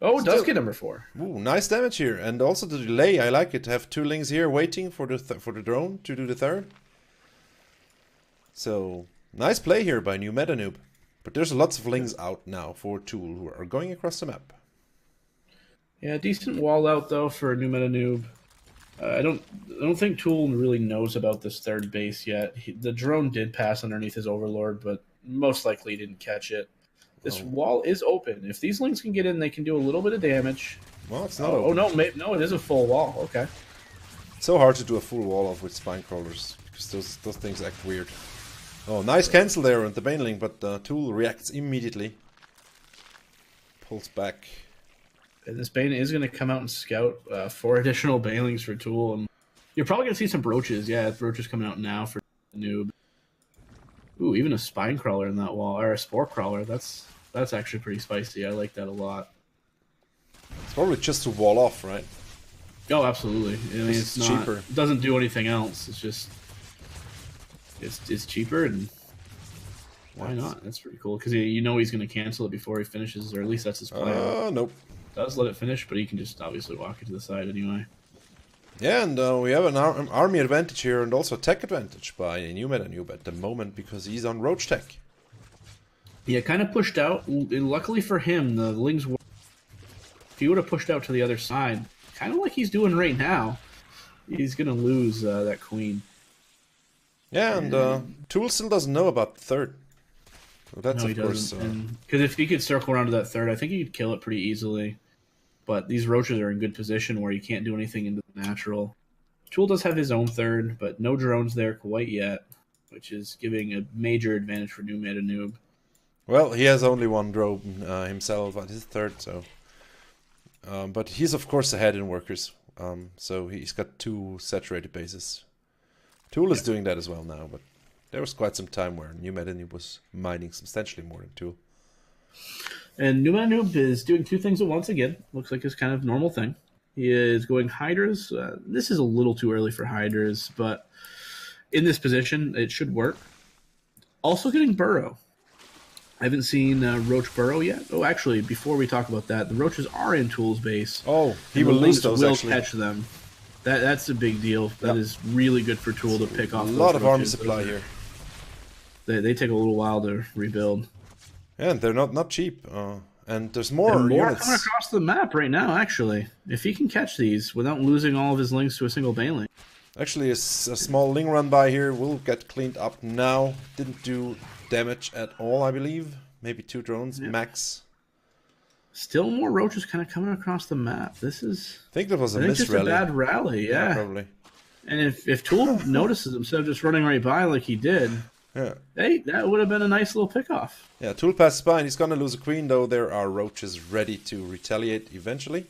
Oh, it does Still- get number 4. Ooh, nice damage here, and also the delay. I like it to have 2 lings here waiting for the drone to do the third. So nice play here by new meta noob. But there's lots of lings out now for Tool who are going across the map. Yeah, decent wall out though for a new meta noob. I don't think Tool really knows about this third base yet. The drone did pass underneath his overlord, but most likely didn't catch it. This wall is open. If these lings can get in, they can do a little bit of damage. Well, it's not Oh open. no, no, it is a full wall. Okay. It's so hard to do a full wall off with spine crawlers because those things act weird. Oh, nice cancel there on the baneling, but Tool reacts immediately. Pulls back. And this Bane is going to come out and scout 4 additional Banelings for Tool, and you're probably going to see some brooches. Yeah, brooches coming out now for the noob. Ooh, even a spine crawler in that wall, or a spore crawler. That's actually pretty spicy. I like that a lot. It's probably just to wall off, right? Oh, absolutely. I mean, It's it's not, cheaper. It doesn't do anything else. It's just it's cheaper, and why not? That's pretty cool because you know he's going to cancel it before he finishes, or at least that's his plan. Nope. Does let it finish, but he can just obviously walk it to the side anyway. Yeah, and we have an army advantage here and also tech advantage by a new meta noob at the moment because he's on roach tech. Yeah, kind of pushed out. Luckily for him, the Lings were... If he would have pushed out to the other side, kind of like he's doing right now, he's going to lose that queen. Yeah, and Tool still doesn't know about the third. So that's No, he of course. doesn't. Because if he could circle around to that third, I think he could kill it pretty easily. But these roaches are in good position where you can't do anything into the natural. Tool does have his own third, but no drones there quite yet, which is giving a major advantage for new meta noob. Well, he has only 1 drone himself at his third, so. But he's of course ahead in workers, so he's got 2 saturated bases. Tool is doing that as well now, but there was quite some time where new meta noob was mining substantially more than Tool. And New Meta Noob is doing 2 things at once again. Looks like his kind of normal thing. He is going Hydras. This is a little too early for Hydras, but in this position, it should work. Also getting Burrow. I haven't seen Roach Burrow yet. Oh, actually, before we talk about that, the Roaches are in Tool's base. Oh, he and will the lose Lings those will actually. catch them. That's a big deal. That is really good for Tool to pick off A those lot of army Roaches. supply here. They take a little while to rebuild. Yeah, and they're not cheap. And there's more And more units. coming across the map right now, actually. If he can catch these without losing all of his links to a single Baneling. Actually, a small ling run by here will get cleaned up now. Didn't do damage at all, I believe. Maybe 2 drones max. Still more roaches kind of coming across the map. This is... I think that was a I think miss just rally. a bad rally, yeah. Probably. And if Tool notices instead of just running right by like he did, Yeah. hey, that would have been a nice little pickoff. Yeah, Tool passes by and he's gonna lose a queen, though there are roaches ready to retaliate eventually.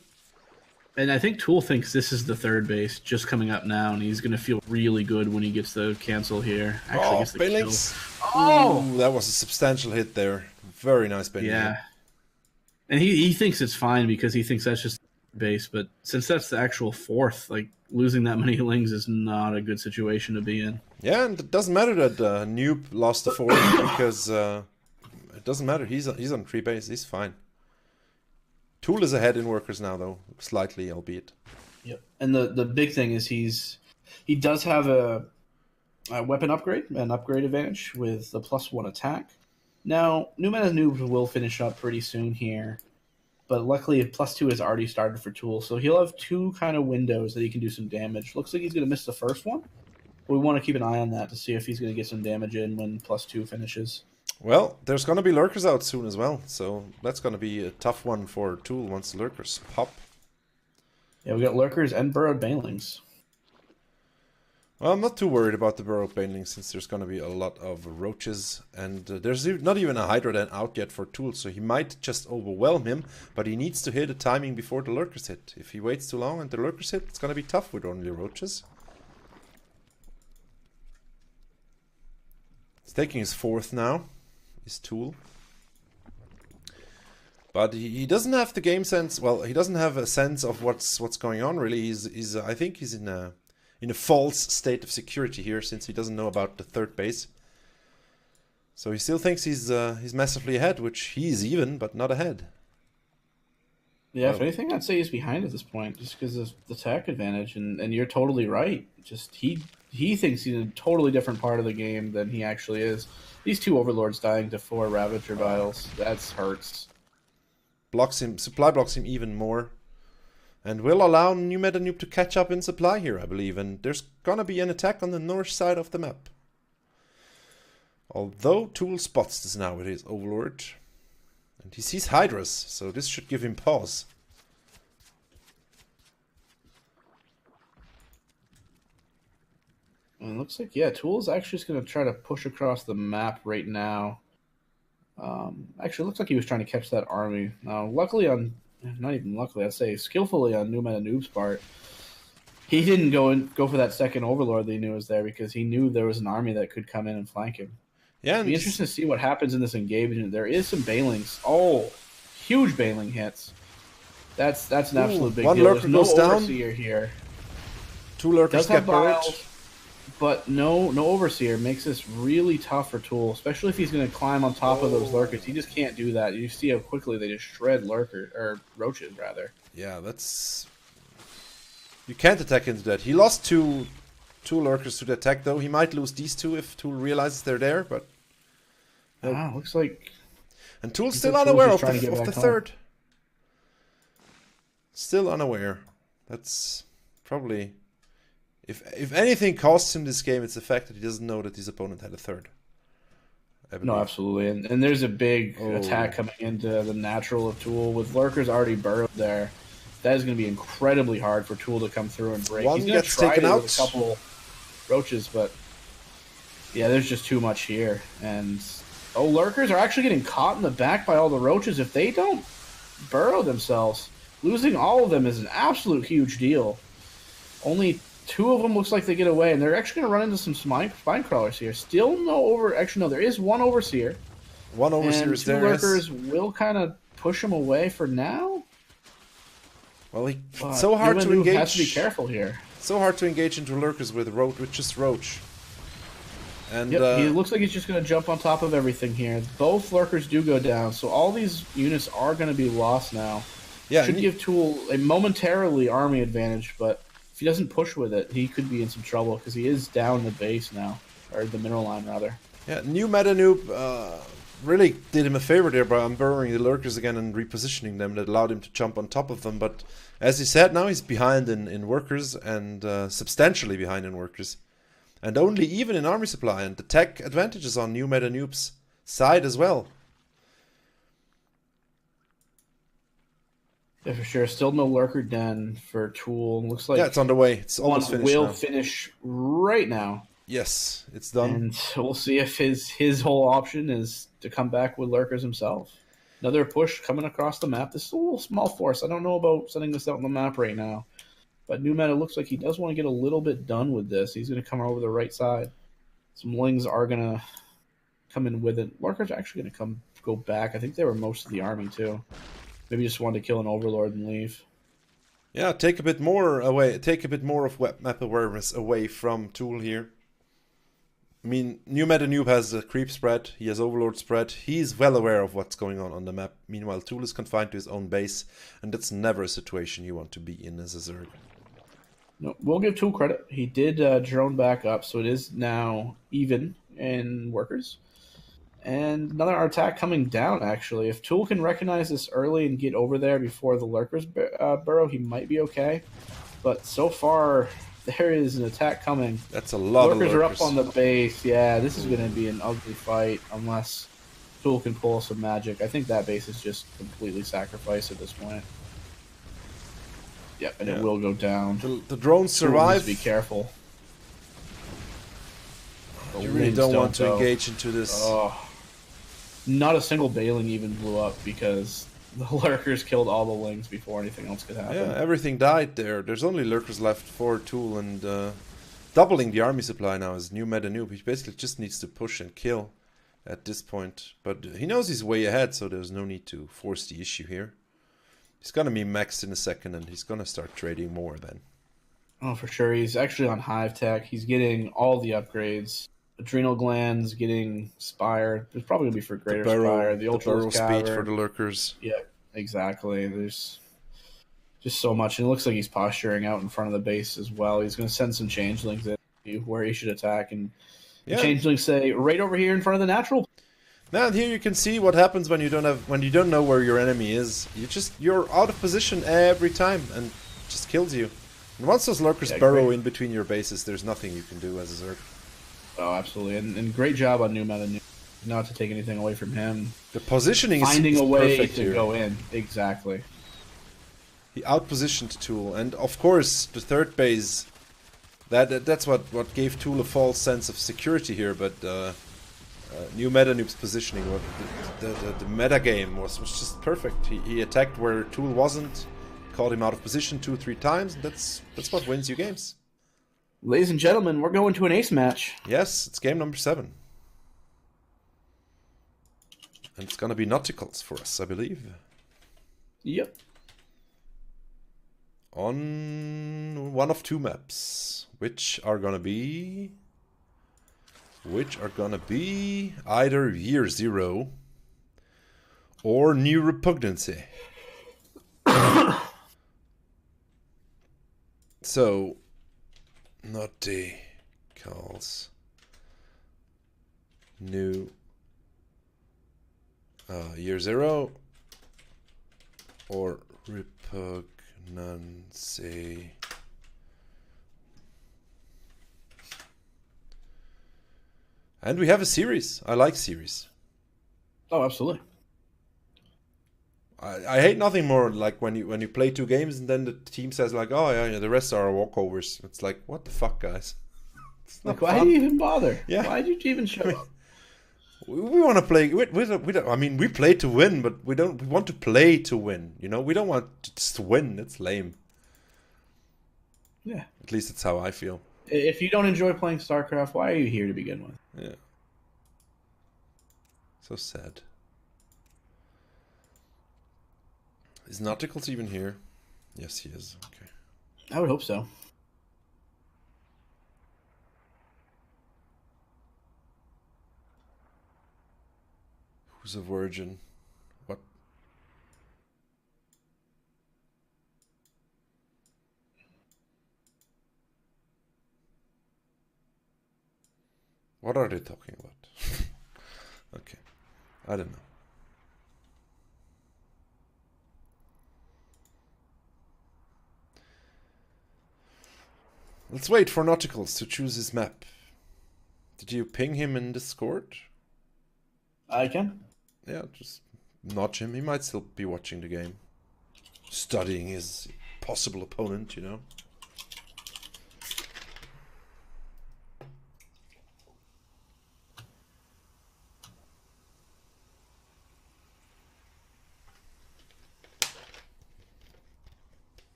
And I think Tool thinks this is the third base just coming up now, and he's going to feel really good when he gets the cancel here. Actually, gets the kill. Banelings. Oh! Ooh, that was a substantial hit there. Very nice Baneling. Yeah. And he thinks it's fine because he thinks that's just base, but since that's the actual 4th, like, losing that many lings is not a good situation to be in. Yeah, and it doesn't matter that Noob lost the 4th because it doesn't matter. He's on 3 base. He's fine. Tool is ahead in workers now, though, slightly, albeit. Yep. And the big thing is he does have a weapon upgrade, an upgrade advantage with the +1 attack. Now, New Meta Noob will finish up pretty soon here, but luckily +2 has already started for Tool, so he'll have 2 kind of windows that he can do some damage. Looks like he's going to miss the first one. We want to keep an eye on that to see if he's going to get some damage in when +2 finishes. Well, there's going to be lurkers out soon as well, so that's going to be a tough one for Tool once the lurkers pop. Yeah, we got lurkers and burrowed banelings. Well, I'm not too worried about the burrowed baneling since there's going to be a lot of roaches, and there's not even a Hydra Den out yet for Tool, so he might just overwhelm him, but he needs to hit the timing before the lurkers hit. If he waits too long and the lurkers hit, it's going to be tough with only roaches. He's taking his 4th now, his Tool. But he doesn't have the game sense. Well, he doesn't have a sense of what's going on. Really, he's I think he's in a false state of security here, since he doesn't know about the third base. So he still thinks he's massively ahead, which he's even, but not ahead. Yeah, if anything, I'd say he's behind at this point, just because of the tech advantage. And you're totally right. Just he thinks he's in a totally different part of the game than he actually is. These 2 Overlords dying to 4 Ravager Vials, that hurts. Supply blocks him even more. And will allow New Meta Noob to catch up in supply here, I believe. And there's gonna be an attack on the north side of the map. Although Tool spots this now with his Overlord. And he sees Hydras, so this should give him pause. And it looks like, yeah, Tool's actually just going to try to push across the map right now. Actually, it looks like he was trying to catch that army. Now, luckily not even luckily, I'd say skillfully on New Meta Noob's part, he didn't go for that second Overlord that he knew was there, because he knew there was an army that could come in and flank him. Yeah, It'd be interesting to see what happens in this engagement. There is some Bailings. Oh, huge Bailing hits. That's an absolute big one deal. lurker There's no goes down. Overseer here. 2 lurkers Does get have buried. Vials, but no Overseer makes this really tough for Tool, especially if he's going to climb on top of those lurkers. He just can't do that. You see how quickly they just shred roaches rather. Yeah, that's... You can't attack into that. He lost two lurkers to the attack, though. He might lose these 2 if Tool realizes they're there, but... Looks like... And Tool's Looks still like unaware Tool's of just trying to get the back home. third. Still unaware. That's probably... If anything costs him this game, it's the fact that he doesn't know that his opponent had a third. No, absolutely. And there's a big attack coming into the natural of Tool. With lurkers already burrowed there, that is going to be incredibly hard for Tool to come through and break. One He's going to gets try taken it out. with a couple roaches, but yeah, there's just too much here. And lurkers are actually getting caught in the back by all the roaches. If they don't burrow themselves, losing all of them is an absolute huge deal. Only 2 of them looks like they get away, and they're actually going to run into some spine crawlers here. Still actually no, there is 1 Overseer. One Overseer is and 2 there. lurkers will kind of push him away for now. Well, it's But so hard to Newman engage. has to be careful here. So hard to engage into lurkers with just roach. And Yep, he looks like he's just going to jump on top of everything here. Both lurkers do go down, so all these units are going to be lost now. yeah, Should and give Tool a momentarily army advantage, but if he doesn't push with it, he could be in some trouble because he is down the base now, or the mineral line rather. yeah, New Meta Noob really did him a favor there by unburrowing the lurkers again and repositioning them. That allowed him to jump on top of them. But as he said, now he's behind in workers, and substantially behind in workers. And only even in army supply, and the tech advantage is on New Meta Noob's side as well. Yeah, for sure. Still no lurker den for Tool. Looks like Yeah, it's on the way. It's one almost finished will now. finish right now. Yes, it's done. And we'll see if his whole option is to come back with lurkers himself. Another push coming across the map. This is a little small force. I don't know about sending this out on the map right now. But New Meta looks like he does want to get a little bit done with this. He's going to come over the right side. Some Lings are going to come in with it. Lurkers are actually going to go back. I think they were most of the army, too. Maybe just wanted to kill an Overlord and leave. Yeah, take a bit more away. Take a bit more of map awareness away from Tool here. I mean, New Meta Noob has a creep spread. He has Overlord spread. He's well aware of what's going on the map. Meanwhile, Tool is confined to his own base, and that's never a situation you want to be in as a Zerg. No, we'll give Tool credit. He did drone back up, so it is now even in workers. And another attack coming down, actually. If Tool can recognize this early and get over there before the lurkers burrow, he might be okay. But so far, there is an attack coming. That's a lot of lurkers. Lurkers are up on the base. Yeah, this is going to be an ugly fight unless Tool can pull some magic. I think that base is just completely sacrificed at this point. Yep, and it will go down. The drones Tool survive. needs to be careful. You really don't want to engage into this. Oh, not a single Bailing even blew up because the lurkers killed all the Lings before anything else could happen. Yeah, everything died there. There's only lurkers left for Tool, and doubling the army supply now is New Meta Noob. He basically just needs to push and kill. at this point. But he knows he's way ahead, so there's no need to force the issue here. He's going to be maxed in a second, and he's going to start trading more then. Oh, for sure. He's actually on Hive Tech. He's getting all the upgrades. Adrenal glands, getting Spire. There's probably going to be for Greater Spire. The burrow Ultra speed for the lurkers. Yeah, exactly. There's just so much. And it looks like he's posturing out in front of the base as well. He's going to send some changelings in where he should attack. And the changelings say, right over here in front of the natural. Now here you can see what happens when you don't know where your enemy is. You're out of position every time and it just kills you. And once those lurkers burrow in between your bases, there's nothing you can do as a Zerg. Oh, absolutely, and great job on New Meta. Not to take anything away from him. The positioning finding is a way perfect to here. go in. Exactly. He outpositioned Tool, and of course the third base. That's what gave Tool a false sense of security here, but. New Meta Noob's positioning, the meta game was just perfect. He attacked where Tool wasn't, caught him out of position 2-3 times, and that's what wins you games. Ladies and gentlemen, we're going to an ace match. Yes, it's game number 7. And it's gonna be Nauticals for us, I believe. Yep. On one of 2 maps, which are gonna be either Year Zero or New Repugnancy. So, Nauticals. New Year Zero or Repugnancy. And we have a series. I like series. Oh, absolutely. I hate nothing more like when you play 2 games and then the team says like, oh yeah, the rest are walkovers. It's like, what the fuck, guys? Like, why do you even bother? Yeah. Why did you even show up? We want to play. We don't, I mean, we play to win, but we want to play to win. You know, we don't want to just win. It's lame. Yeah. At least it's how I feel. If you don't enjoy playing StarCraft, why are you here to begin with? Yeah. So sad. Is Nauticals even here? Yes, he is. Okay. I would hope so. Who's a virgin? What? What are they talking about? Okay. I don't know. Let's wait for Nauticals to choose his map. Did you ping him in Discord? I can. Yeah, just nudge him. He might still be watching the game. Studying his possible opponent, you know.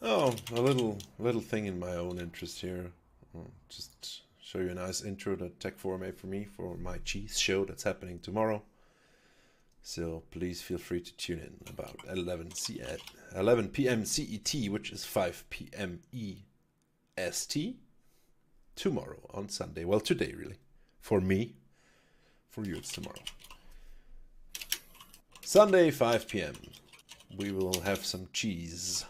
Oh, a little thing in my own interest here. Just show you a nice intro that Tech4 made for me for my cheese show that's happening tomorrow. So please feel free to tune in about 11 p.m. CET, which is 5 p.m. EST, tomorrow on Sunday. Well, today really. For me. For you it's tomorrow. Sunday, 5 p.m. We will have some cheese.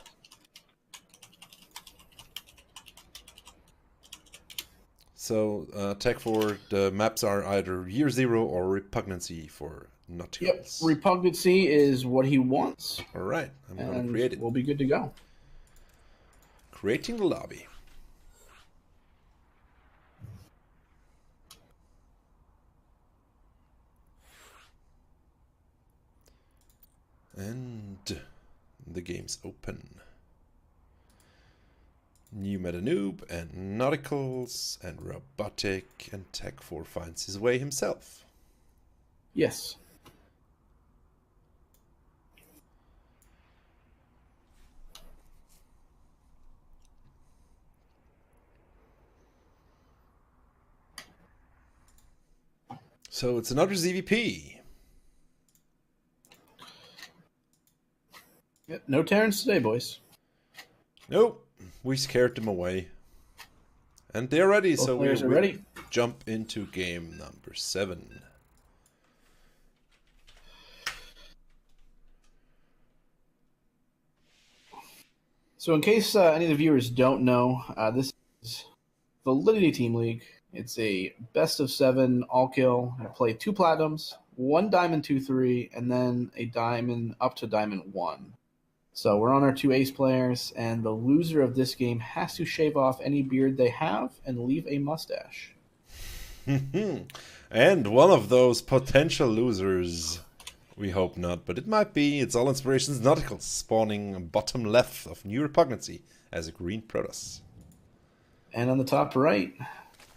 So, Tech 4, the maps are either Year Zero or Repugnancy for Nauticals. Yep, Repugnancy is what he wants. Alright, I'm going to create it. We'll be good to go. Creating the lobby. And the game's open. New Meta Noob and Nauticals and Robotic and Tech 4 finds his way himself. Yes. So it's another ZVP. Yep, no Terrans today, boys. Nope, we scared them away. And they're ready, Both so we players are will ready. jump into game number 7. So in case any of the viewers don't know, this is Validity Team League. It's a best of 7 all kill. I play 2 platinums, 1 diamond 2-3, and then a diamond up to diamond 1. So we're on our 2 ace players, and the loser of this game has to shave off any beard they have and leave a mustache. And one of those potential losers, we hope not, but it might be. It's All Inspirations Nauticals spawning bottom left of New Repugnancy as a green Protoss. And on the top right,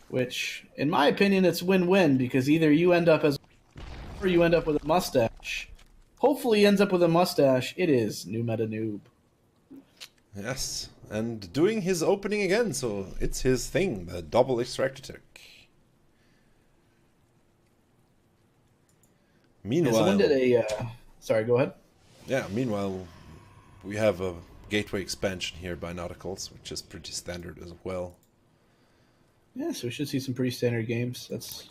which, in my opinion, it's win-win, because either you end up as or you end up with a mustache. Hopefully he ends up with a mustache. It is New Meta Noob. Yes, and doing his opening again, so it's his thing, the double extractor tech. Meanwhile, Someone did a... sorry, go ahead. Yeah, meanwhile, we have a gateway expansion here by Nauticals, which is pretty standard as well. Yeah, so we should see some pretty standard games. That's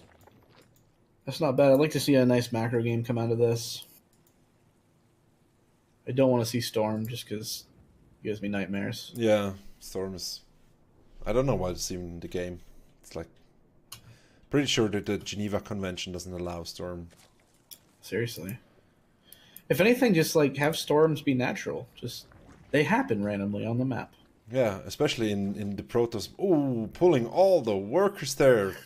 not bad. I'd like to see a nice macro game come out of this. I don't want to see Storm just because it gives me nightmares. Yeah, Storm is... I don't know why it's even in the game. It's like... Pretty sure that the Geneva Convention doesn't allow Storm. Seriously. If anything, just like have storms be natural. Just they happen randomly on the map. Yeah, especially in the Protoss. Ooh, pulling all the workers there.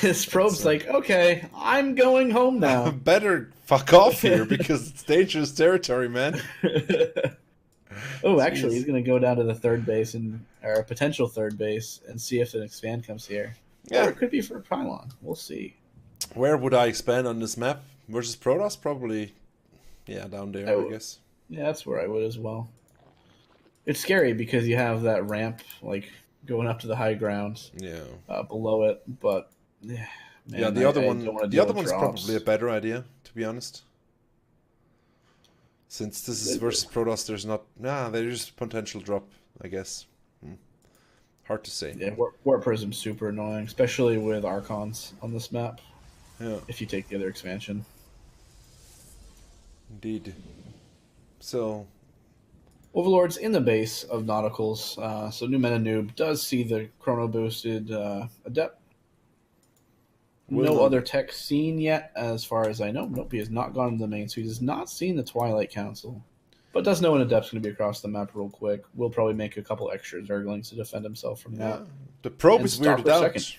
This probe's like, okay, I'm going home now. Better fuck off here because it's dangerous territory, man. Oh, actually, he's going to go down to the third base or a potential third base and see if an expand comes here. Yeah. Or it could be for a pylon. We'll see. Where would I expand on this map versus Protoss? Probably, yeah, down there, I guess. Yeah, that's where I would as well. It's scary because you have that ramp like going up to the high ground. Yeah. Below it, but yeah. Man, Yeah, the other one's one's probably a better idea, to be honest. Since this is versus Protoss, there's not... Nah, there's potential drop, I guess. Hard to say. Yeah, Warp Prism's super annoying, especially with Archons on this map. Yeah. If you take the other expansion. Indeed. So... Overlord's in the base of Nauticals, so New Meta Noob does see the chrono boosted Adept. No other tech seen yet, as far as I know. Nope, he has not gone to the main, so he has not seen the Twilight Council. But does know an Adept's going to be across the map real quick. Will probably make a couple extra Zerglings to defend himself from that. The probe And is weirded stop for a out. second.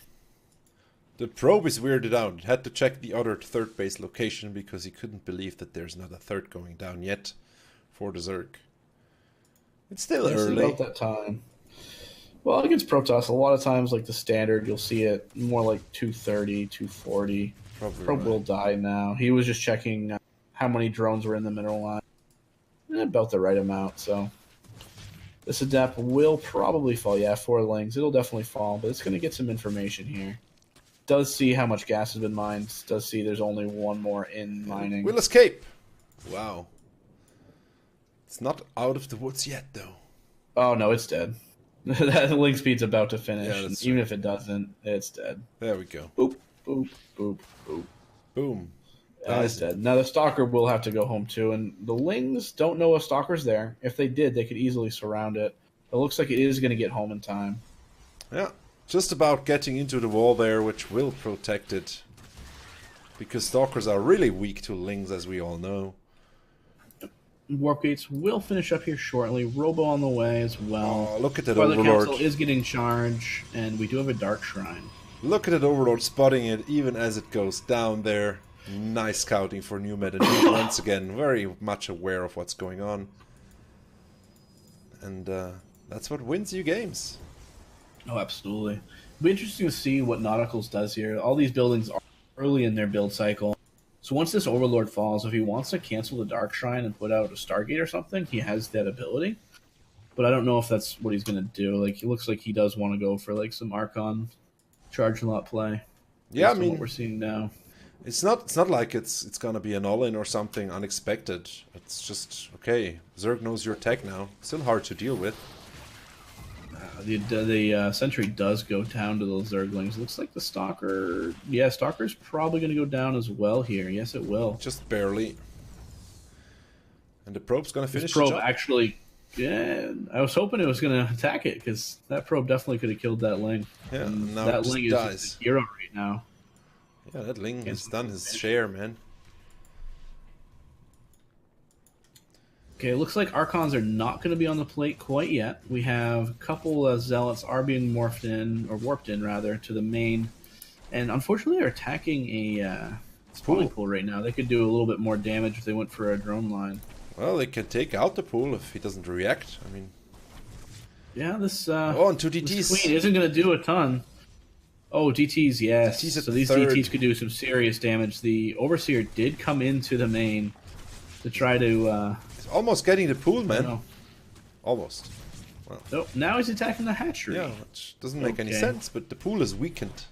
The probe is weirded out. Had to check the other third base location because he couldn't believe that there's not a third going down yet for the Zerg. It's still early. About that time. Well, against Protoss, a lot of times, like the standard, you'll see it more like 230, 240. Probably Probe right. will die now. He was just checking how many drones were in the mineral line. About the right amount, so... This Adept will probably fall. Yeah, 4 Lings. It'll definitely fall, but it's going to get some information here. Does see how much gas has been mined. Does see there's only one more in mining. We'll escape. Wow. It's not out of the woods yet, though. Oh, no, it's dead. That link speed's about to finish. Yeah, that's Even if it doesn't, it's dead. There we go. Boop, boop, boop, boop. Boom. It's dead. Now, the Stalker will have to go home, too, and the Lings don't know a Stalker's there. If they did, they could easily surround it. It looks like it is going to get home in time. Yeah. Just about getting into the wall there, which will protect it. Because Stalkers are really weak to Lings, as we all know. Warp Gates will finish up here shortly. Robo on the way as well. Oh, look at that Twilight Overlord. Council is getting charged, and we do have a Dark Shrine. Look at that Overlord spotting it even as it goes down there. Nice scouting for New Meta Noob once again. Very much aware of what's going on. and that's what wins you games. Oh, absolutely. It'll be interesting to see what Nauticals does here. All these buildings are early in their build cycle. So once this Overlord falls, if he wants to cancel the Dark Shrine and put out a Stargate or something, he has that ability. But I don't know if that's what he's going to do. Like, he looks like he does want to go for, like, some Archon charge lot play. Yeah, I mean, what we're seeing now. It's not like it's gonna be an all-in or something unexpected. It's just, okay, Zerg knows your tech now. Still hard to deal with. The Sentry does go down to those Zerglings. Looks like the Stalker... Yeah, Stalker's probably going to go down as well here. Yes, it will. Just barely. And the probe's going to finish this probe the job. Actually... Yeah, I was hoping it was going to attack it, because that probe definitely could have killed that Ling. Yeah, and now that it just Ling dies. is just a hero right now. Yeah, that Ling has done his share, man. Okay, it looks like Archons are not going to be on the plate quite yet. We have a couple Zealots are being morphed in, or warped in, rather, to the main. And unfortunately, they're attacking a spawning pool right now. They could do a little bit more damage if they went for a drone line. Well, they can take out the pool if he doesn't react. I mean... Yeah, this oh, and 2 this DTs. Queen isn't going to do a ton. Oh, DTs, yes. DTs so these third. DTs could do some serious damage. The Overseer did come into the main to try to... He's almost getting the pool, man. No. Almost. Well, Oh, now he's attacking the hatchery. yeah, which doesn't make any Okay. sense, but the pool is weakened.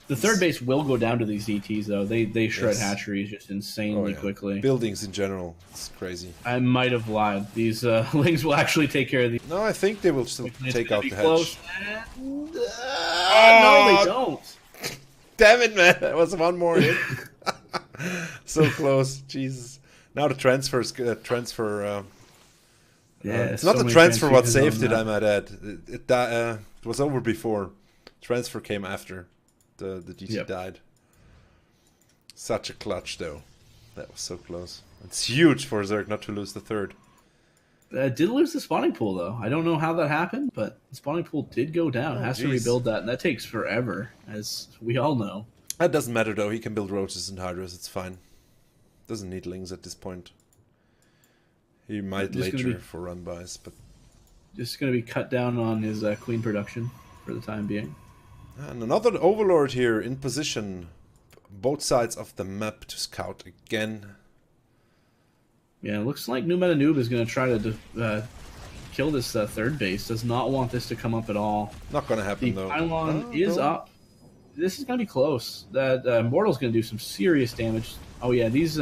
The third base will go down to these DTs, though. They shred Yes. hatcheries just insanely yeah. quickly. Buildings in general, it's crazy. I might have lied. These Lings will actually take care of these. No, I think they will still It's take gonna out be the close. hatch. And, Oh! no, they don't. Damn it, man! That was one more hit. So close, Jesus. Now the transfers, it's not so the many transfer what transfusions saved on it, I that. might add. It was over before. Transfer came after the DT Yep. died. Such a clutch, though. That was so close. It's huge for Zerg not to lose the third. Did lose the spawning pool, though. I don't know how that happened, but the spawning pool did go down. Oh, Has to geez. rebuild that, and that takes forever, as we all know. That doesn't matter, though. He can build roaches and hydras. It's fine. Doesn't need lings at this point. He might Just gonna later be- for run-bys, but... Just going to be cut down on his queen production for the time being. And another Overlord here in position. Both sides of the map to scout again. Yeah, it looks like New Meta Noob is going to try to kill this third base. Does not want this to come up at all. Not gonna happen, The though. pylon Oh, is no. up. This is going to be close. That Mortal's going to do some serious damage. Oh yeah, these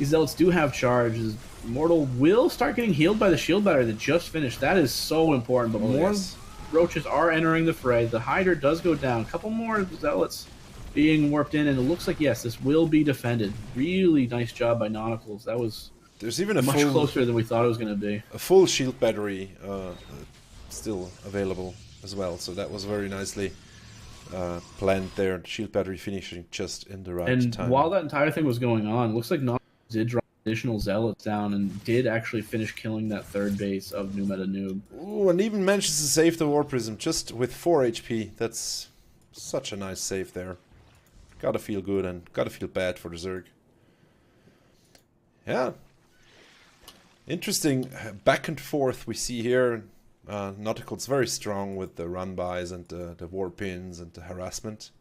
Zealots do have charges. Mortal will start getting healed by the shield batter that just finished. That is so important. But Oh, more yes. roaches are entering the fray. The Hydra does go down. A couple more Zealots being warped in, and it looks like, yes, this will be defended. Really nice job by Nauticals. That was There's even a much full, closer than we thought it was going to be. a full shield battery still available as well. So that was very nicely planned there. The shield battery finishing just in the right And time. while that entire thing was going on, it looks like Nautilus did drop additional Zealots down and did actually finish killing that third base of New Meta Noob. Ooh, and even manages to save the War Prism just with 4 HP. That's such a nice save there. Gotta feel good and gotta feel bad for the Zerg. Yeah. Interesting back and forth we see here. Nautical's very strong with the run-bys and the war pins and the harassment.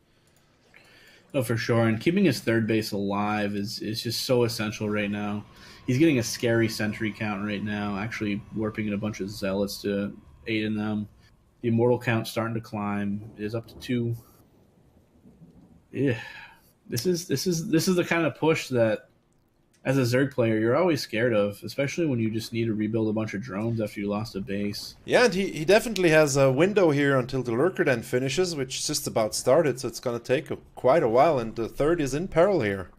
Oh, for sure. And keeping his third base alive is just so essential right now. He's getting a scary sentry count right now, actually warping in a bunch of Zealots to aid in them. The Immortal count starting to climb. It is up to 2. Yeah. This is the kind of push that, as a Zerg player, you're always scared of, especially when you just need to rebuild a bunch of drones after you lost a base. Yeah, and he definitely has a window here until the Lurker then finishes, which is just about started, so it's going to take quite a while, and the third is in peril here.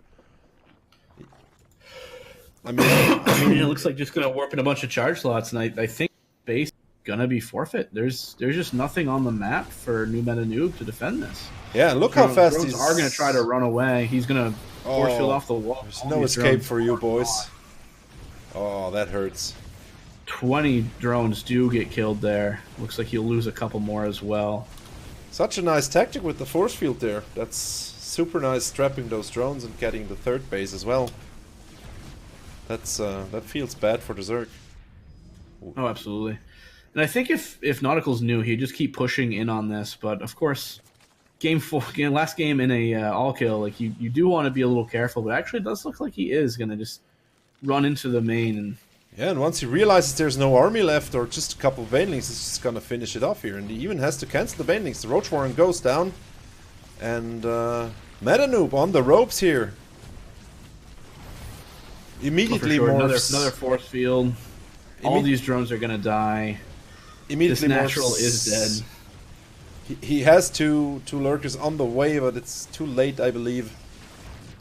I mean, It looks like just going to warp in a bunch of charge slots, and I think base is going to be forfeit. There's just nothing on the map for New Meta Noob to defend this. yeah, look how fast Drones these are going to try to run away. He's going to force field off the wall. There's All no these escape drones. for you, boys. Oh, that hurts. 20 drones do get killed there. Looks like he'll lose a couple more as well. Such a nice tactic with the force field there. That's super nice, trapping those drones and getting the third base as well. That's that feels bad for the Zerg. Oh, absolutely. And I think if Nautical's new, he'd just keep pushing in on this. But of course, last game in a all kill, like you do want to be a little careful. But actually, it does look like he is gonna just run into the main. And yeah, and once he realizes there's no army left or just a couple of banelings, he's just gonna finish it off here. And he even has to cancel the banelings. The Roach Warren goes down, and Meta Noob on the ropes here. Immediately sure, morphs. another force field. All these drones are gonna die. Immediately this natural morphs. is dead. He has two lurkers on the way, but it's too late, I believe.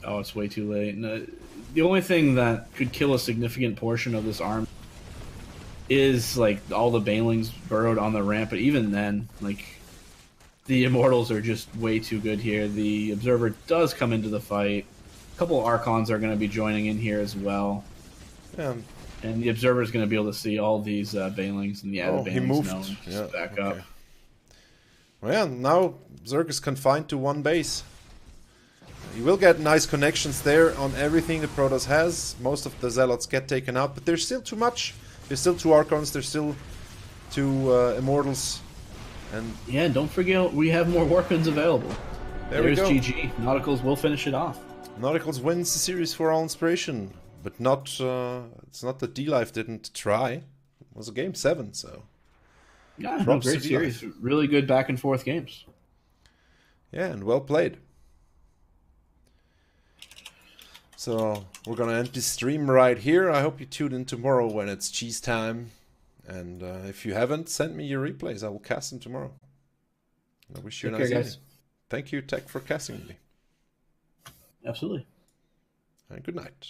Oh, it's way too late. No, the only thing that could kill a significant portion of this arm is like all the banelings burrowed on the ramp. But even then, like the Immortals are just way too good here. The Observer does come into the fight. A couple of Archons are going to be joining in here as well. Yeah. And the Observer is going to be able to see all these banelings and the added banelings he moved. known. Yeah, Back up. Well, yeah, now Zerg is confined to one base. You will get nice connections there on everything the Protoss has. Most of the Zealots get taken out, but there's still too much. There's still 2 Archons, there's still 2 Immortals. And yeah, don't forget we have more weapons available. There's GG. Nauticals will finish it off. Nauticals wins the series for all inspiration, but not. It's not that DLife didn't try. It was a game 7, so yeah, no, great series. Really good back and forth games. Yeah, and well played. So we're gonna end this stream right here. I hope you tune in tomorrow when it's cheese time. And if you haven't, send me your replays. I will cast them tomorrow. I wish you a nice evening. Thank you, Tech, for casting me. Absolutely. And good night.